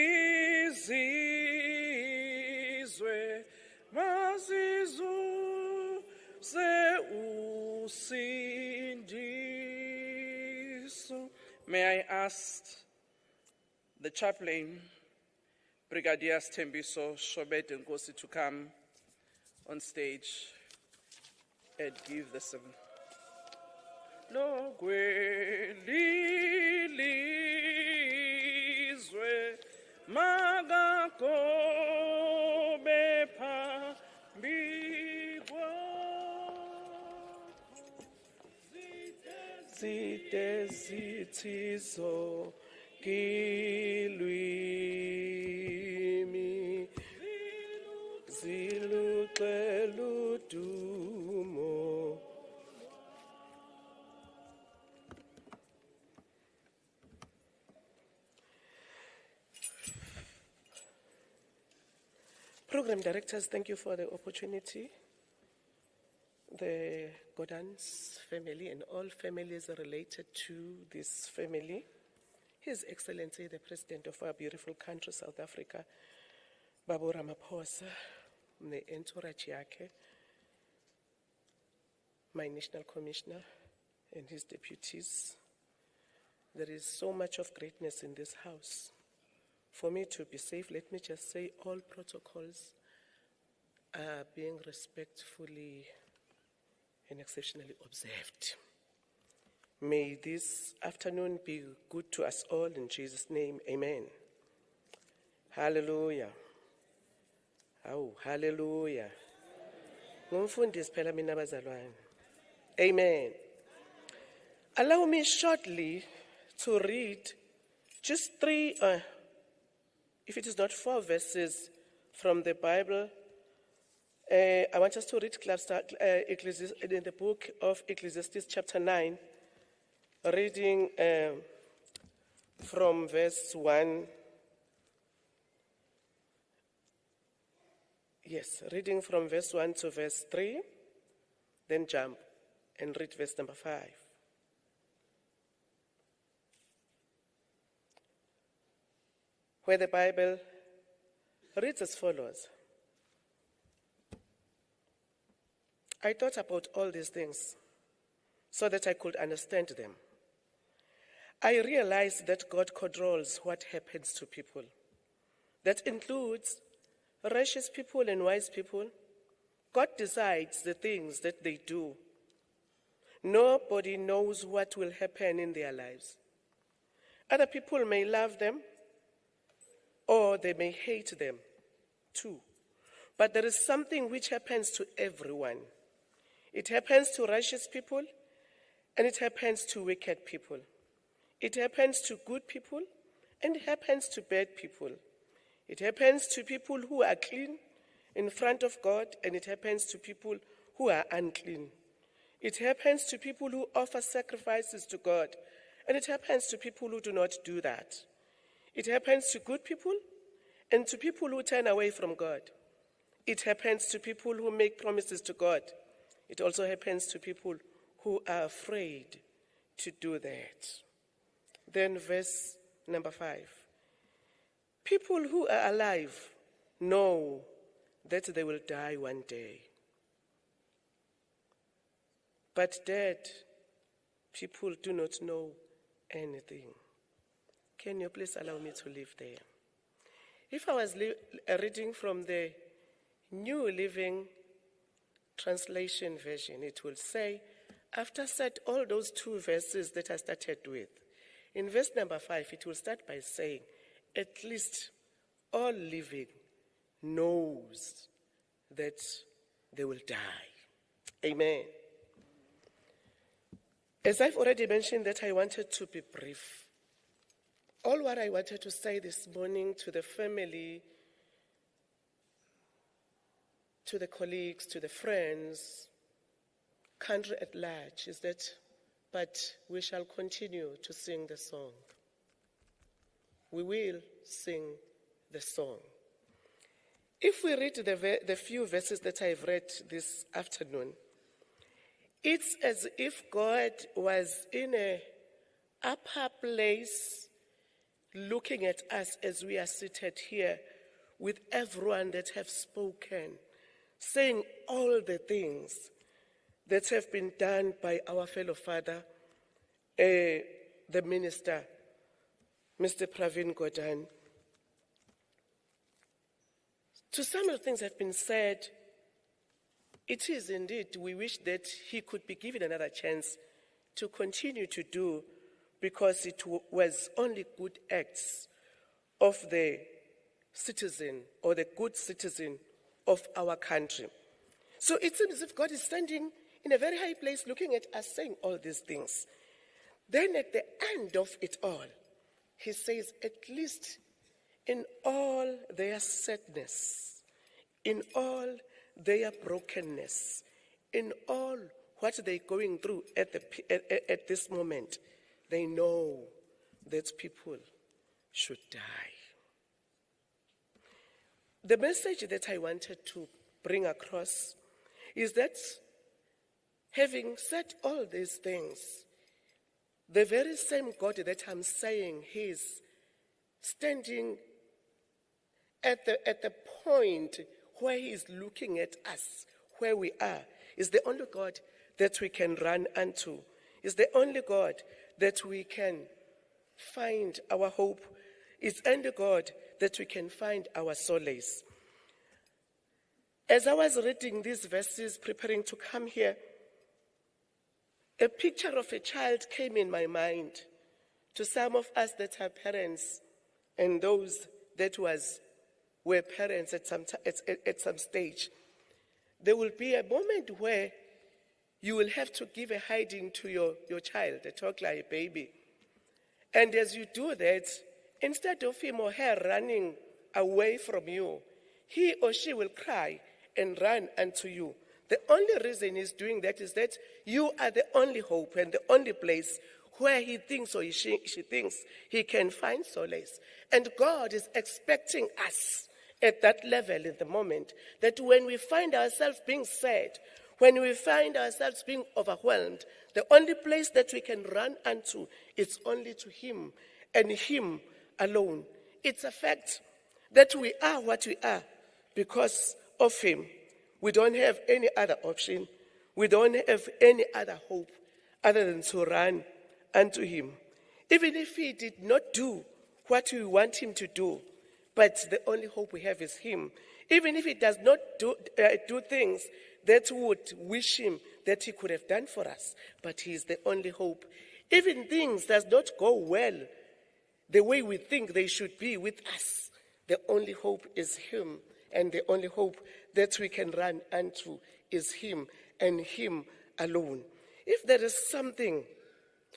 izizwe mazizuze usindiso. May I ask the chaplain, Brigadier Sthembiso Shobet Nkosi, to come on stage and give the sermon. Lokwelilizwe magakobe phambi kwakho zide zithi zonke ilwimi ziluxela udumo. Program directors, thank you for the opportunity. The Gordhan's family and all families related to this family, His Excellency the President of our beautiful country, South Africa, Babu Ramaphosa, the entourage yakhe, my National Commissioner and his deputies. There is so much of greatness in this house. For me to be safe, let me just say all protocols are being respectfully and exceptionally observed. May this afternoon be good to us all in Jesus' name, amen. Hallelujah. Oh, hallelujah. Ngumfundisi phela mina bazalwane. Amen. Allow me shortly to read just three, if it is not 4 verses from the Bible. I want us to read in the book of Ecclesiastes chapter 9, reading from verse 1. Yes, reading from verse 1 to verse 3, then jump and read verse number 5. Where the Bible reads as follows. I thought about all these things so that I could understand them. I realized that God controls what happens to people. That includes righteous people and wise people. God decides the things that they do. Nobody knows what will happen in their lives. Other people may love them, or they may hate them too. But there is something which happens to everyone. It happens to righteous people, and it happens to wicked people. It happens to good people, and it happens to bad people. It happens to people who are clean, in front of God, and it happens to people who are unclean. It happens to people who offer sacrifices to God, and it happens to people who do not do that. It happens to good people and to people who turn away from God. It happens to people who make promises to God. It also happens to people who are afraid to do that. Then verse number 5. People who are alive know that they will die one day. But dead people do not know anything. Can you please allow me to leave there? If I was reading from the New Living Translation version, it will say, after said all those 2 verses that I started with, in verse number 5, it will start by saying, at least all living knows that they will die. Amen. As I've already mentioned that I wanted to be brief, all what I wanted to say this morning to the family, to the colleagues, to the friends, country at large, is that, but we shall continue to sing the song. We will sing the song. If we read the few verses that I've read this afternoon, it's as if God was in an upper place looking at us as we are seated here with everyone that have spoken, saying all the things that have been done by our fellow father, the minister, Mr. Pravin Gordhan. To some of the things that have been said, it is indeed, we wish that he could be given another chance to continue to do, because it was only good acts of the citizen or the good citizen of our country. So it seems as if God is standing in a very high place looking at us saying all these things. Then at the end of it all, he says, at least in all their sadness, in all their brokenness, in all what they're going through at this moment, they know that people should die. The message that I wanted to bring across is that, having said all these things, the very same God that I'm saying He's standing at the point where He is looking at us, where we are, is the only God that we can run unto, is the only God that we can find our hope, is the only God that we can find our solace. As I was reading these verses, preparing to come here, a picture of a child came in my mind. To some of us that are parents, and those that were parents at some stage, there will be a moment where you will have to give a hiding to your child, a toddler, a baby. And as you do that, instead of him or her running away from you, he or she will cry and run unto you. The only reason he's doing that is that you are the only hope and the only place where he thinks or she thinks he can find solace. And God is expecting us at that level in the moment, that when we find ourselves being sad, when we find ourselves being overwhelmed, the only place that we can run unto is only to Him and Him alone. It's a fact that we are what we are because of Him. We don't have any other option. We don't have any other hope other than to run unto Him. Even if He did not do what we want Him to do, but the only hope we have is Him. Even if He does not do things that would wish Him that He could have done for us, but He is the only hope. Even things does not go well the way we think they should be with us, the only hope is Him, and the only hope that we can run unto is Him and Him alone. If there is something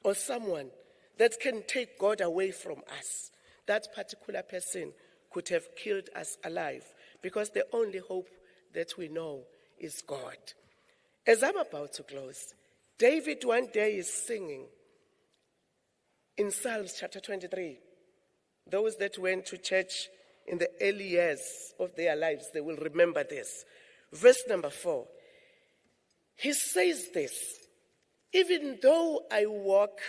or someone that can take God away from us, that particular person could have killed us alive, because the only hope that we know is God. As I'm about to close, David one day is singing in Psalms chapter 23. Those that went to church in the early years of their lives, they will remember this. Verse number 4. He says this, even though I walk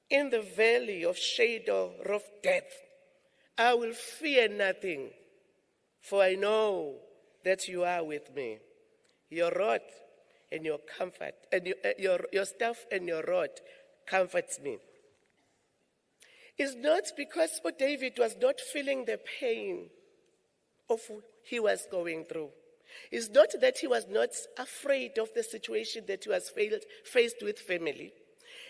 in the valley of shadow of death, I will fear nothing, for I know that you are with me. Your rod and your comfort, and your staff and your rod comforts me. It's not because David was not feeling the pain of what he was going through. It's not that he was not afraid of the situation that he was faced with family.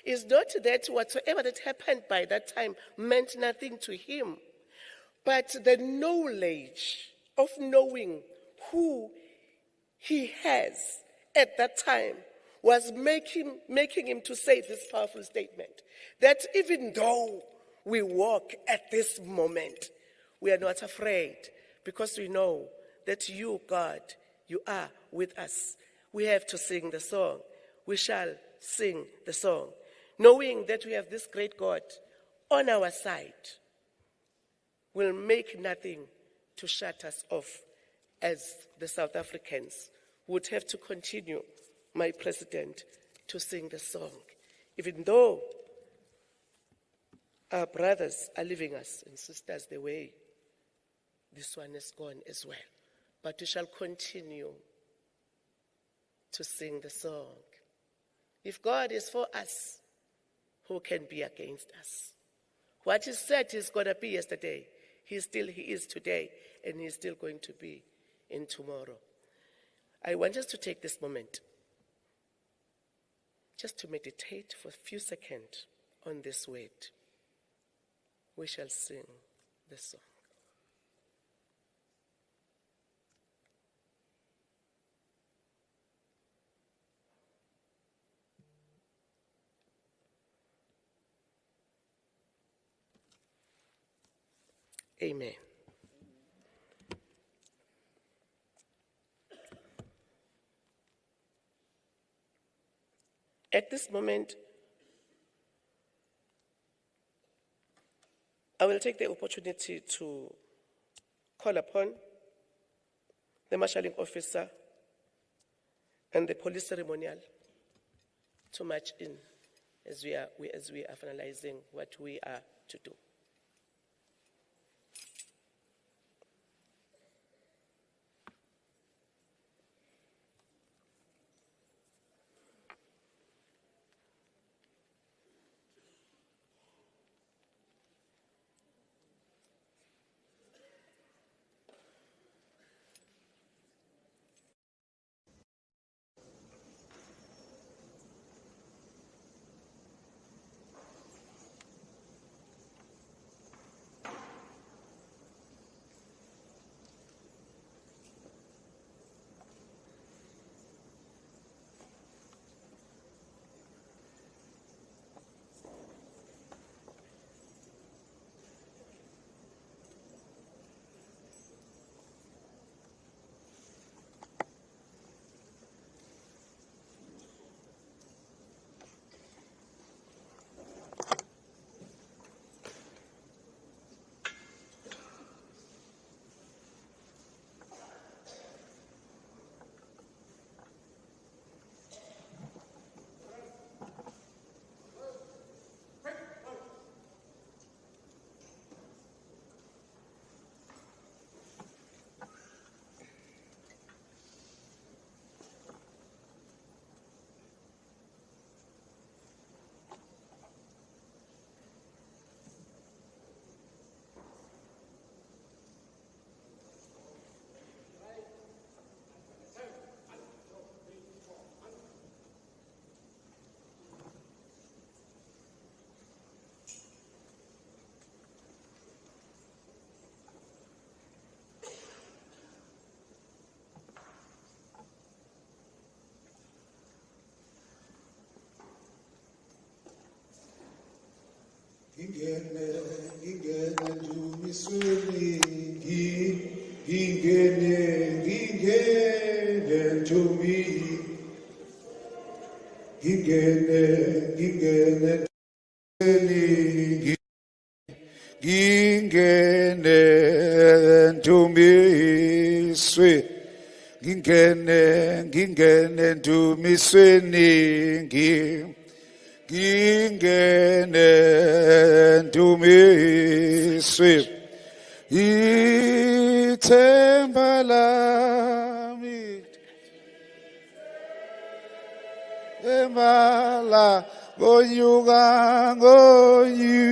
It's not that whatsoever that happened by that time meant nothing to him. But the knowledge of knowing who he has at that time was making him to say this powerful statement, that even though we walk at this moment, we are not afraid, because we know that you, God, you are with us. We have to sing the song. We shall sing the song, knowing that we have this great God on our side will make nothing to shut us off, as the South Africans would have to continue, my president, to sing the song. Even though our brothers are leaving us and sisters the way, this one is gone as well. But we shall continue to sing the song. If God is for us, who can be against us? What he said he's going to be yesterday, he is today, and he's still going to be in tomorrow. I want us to take this moment just to meditate for a few seconds on this word. We shall sing the song. Amen. At this moment, I will take the opportunity to call upon the marshalling officer and the police ceremonial to march in as we are finalizing what we are to do. Ingene ndumisweni ingene ngingene Ntombi, ngingene ngingene Ntombiswe, ngingene Ntombisweni, ngingene Ntombiswe, ithemba lami, ithemba la ngonyuka ngonyu.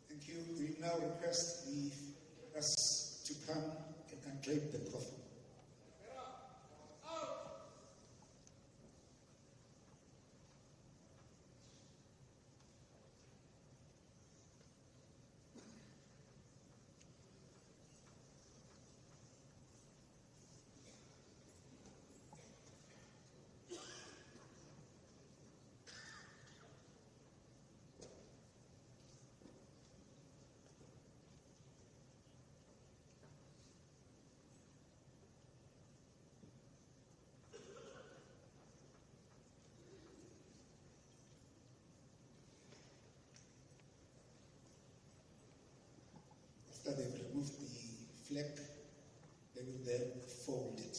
Thank you. We now request us to come and undrape the coffin. After they've removed the flag, they will then fold it.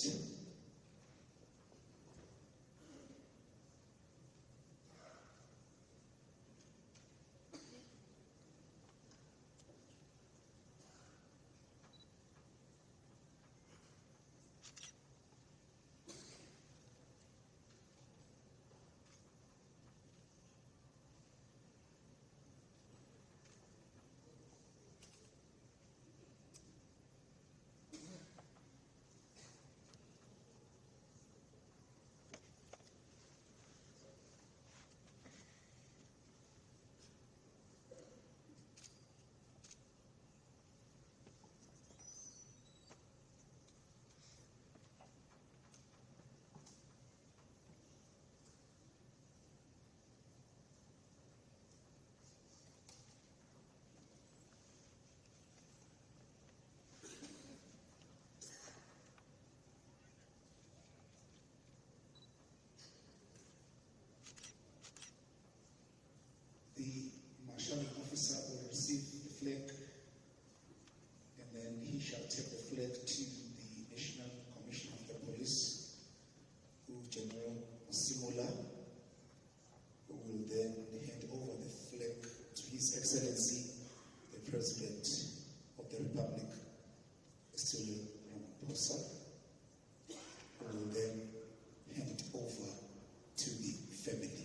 he shall take the flag to the National Commission of the Police, who General Simula, who will then hand over the flag to His Excellency, the President of the Republic, Cyril Ramaphosa, who will then hand it over to the family.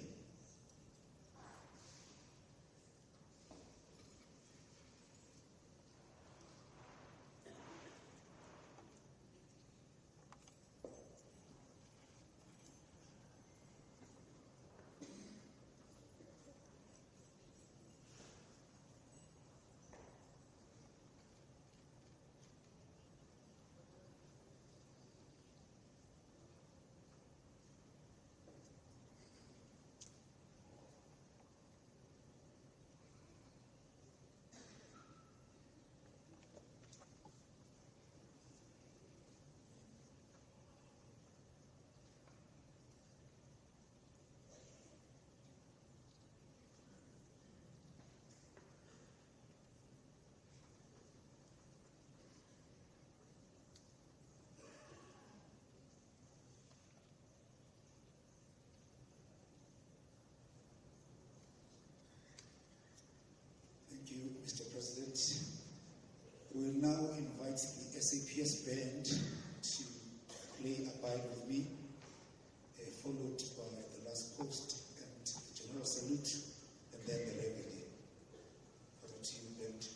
Thank you, Mr. President. We will now invite the SAPS band to play Abide With Me, followed by the last post and the general salute, and then the reveille. Over to you, band.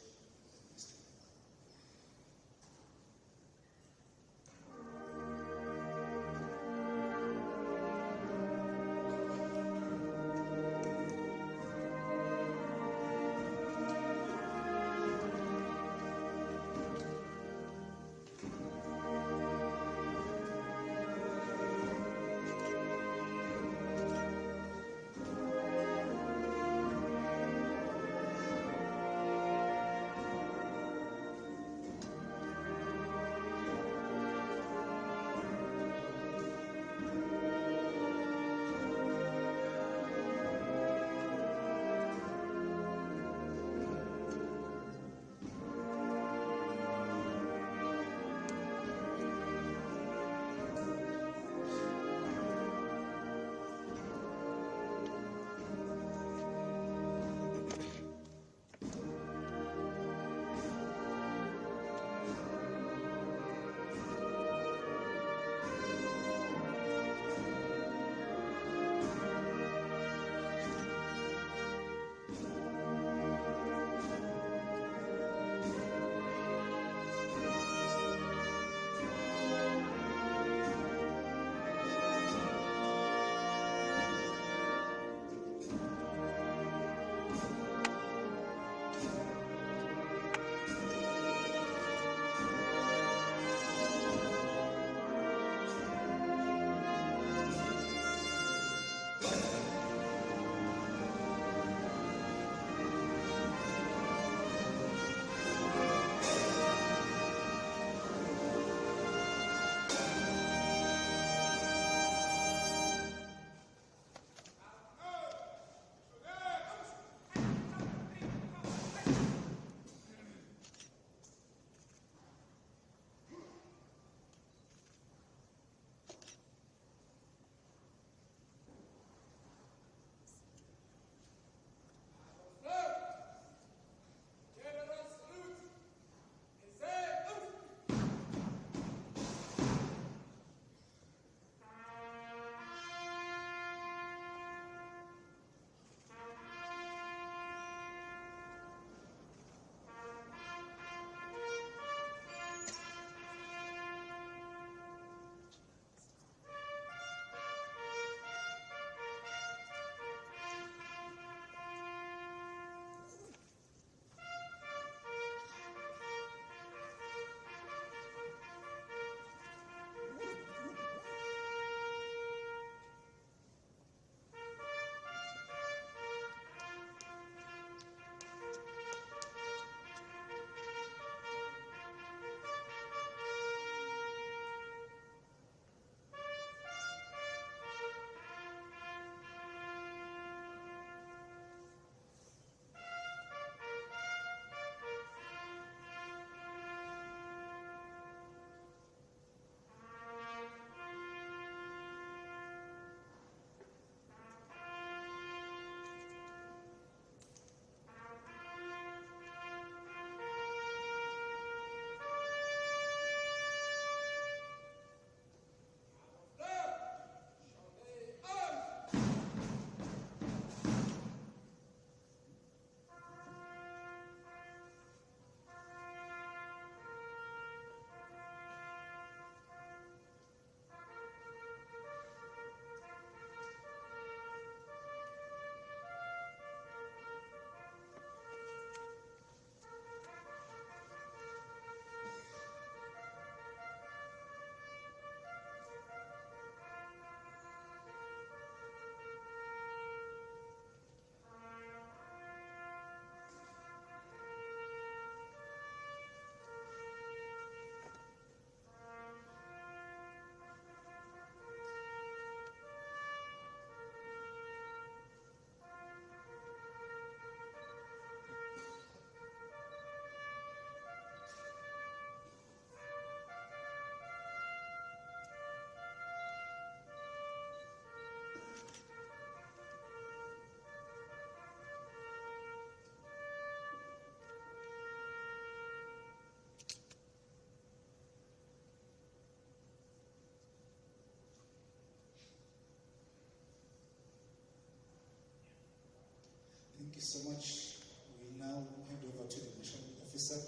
Thank you so much. We will now hand over to the national officer,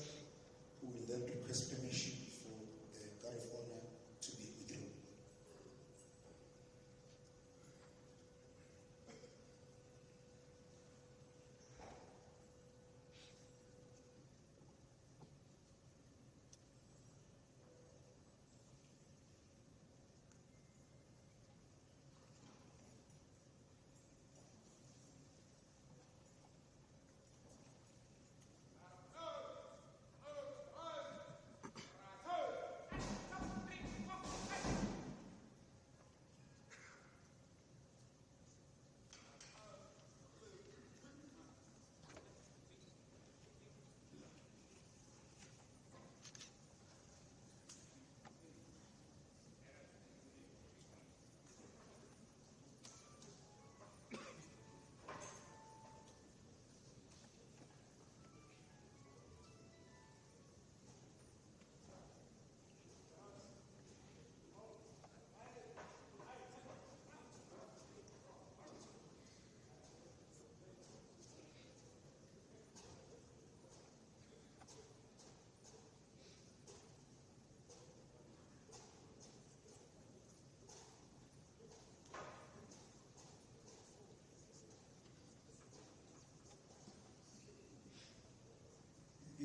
who will then request permission for the guard of honor to be withdrawn.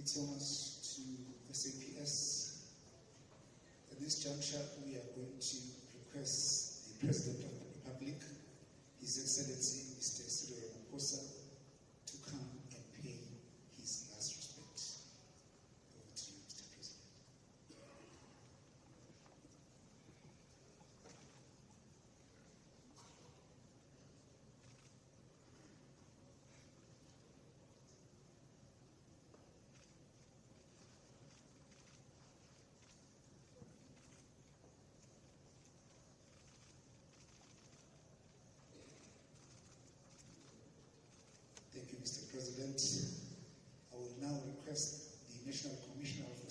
So much to SAPS. At this juncture, we are going to request the President of the Republic, His Excellency Mr. Cyril Ramaphosa, to come and pay his last respect. Over to you, Mr. President. Thank you, Mr. President. I will now request the National Commissioner of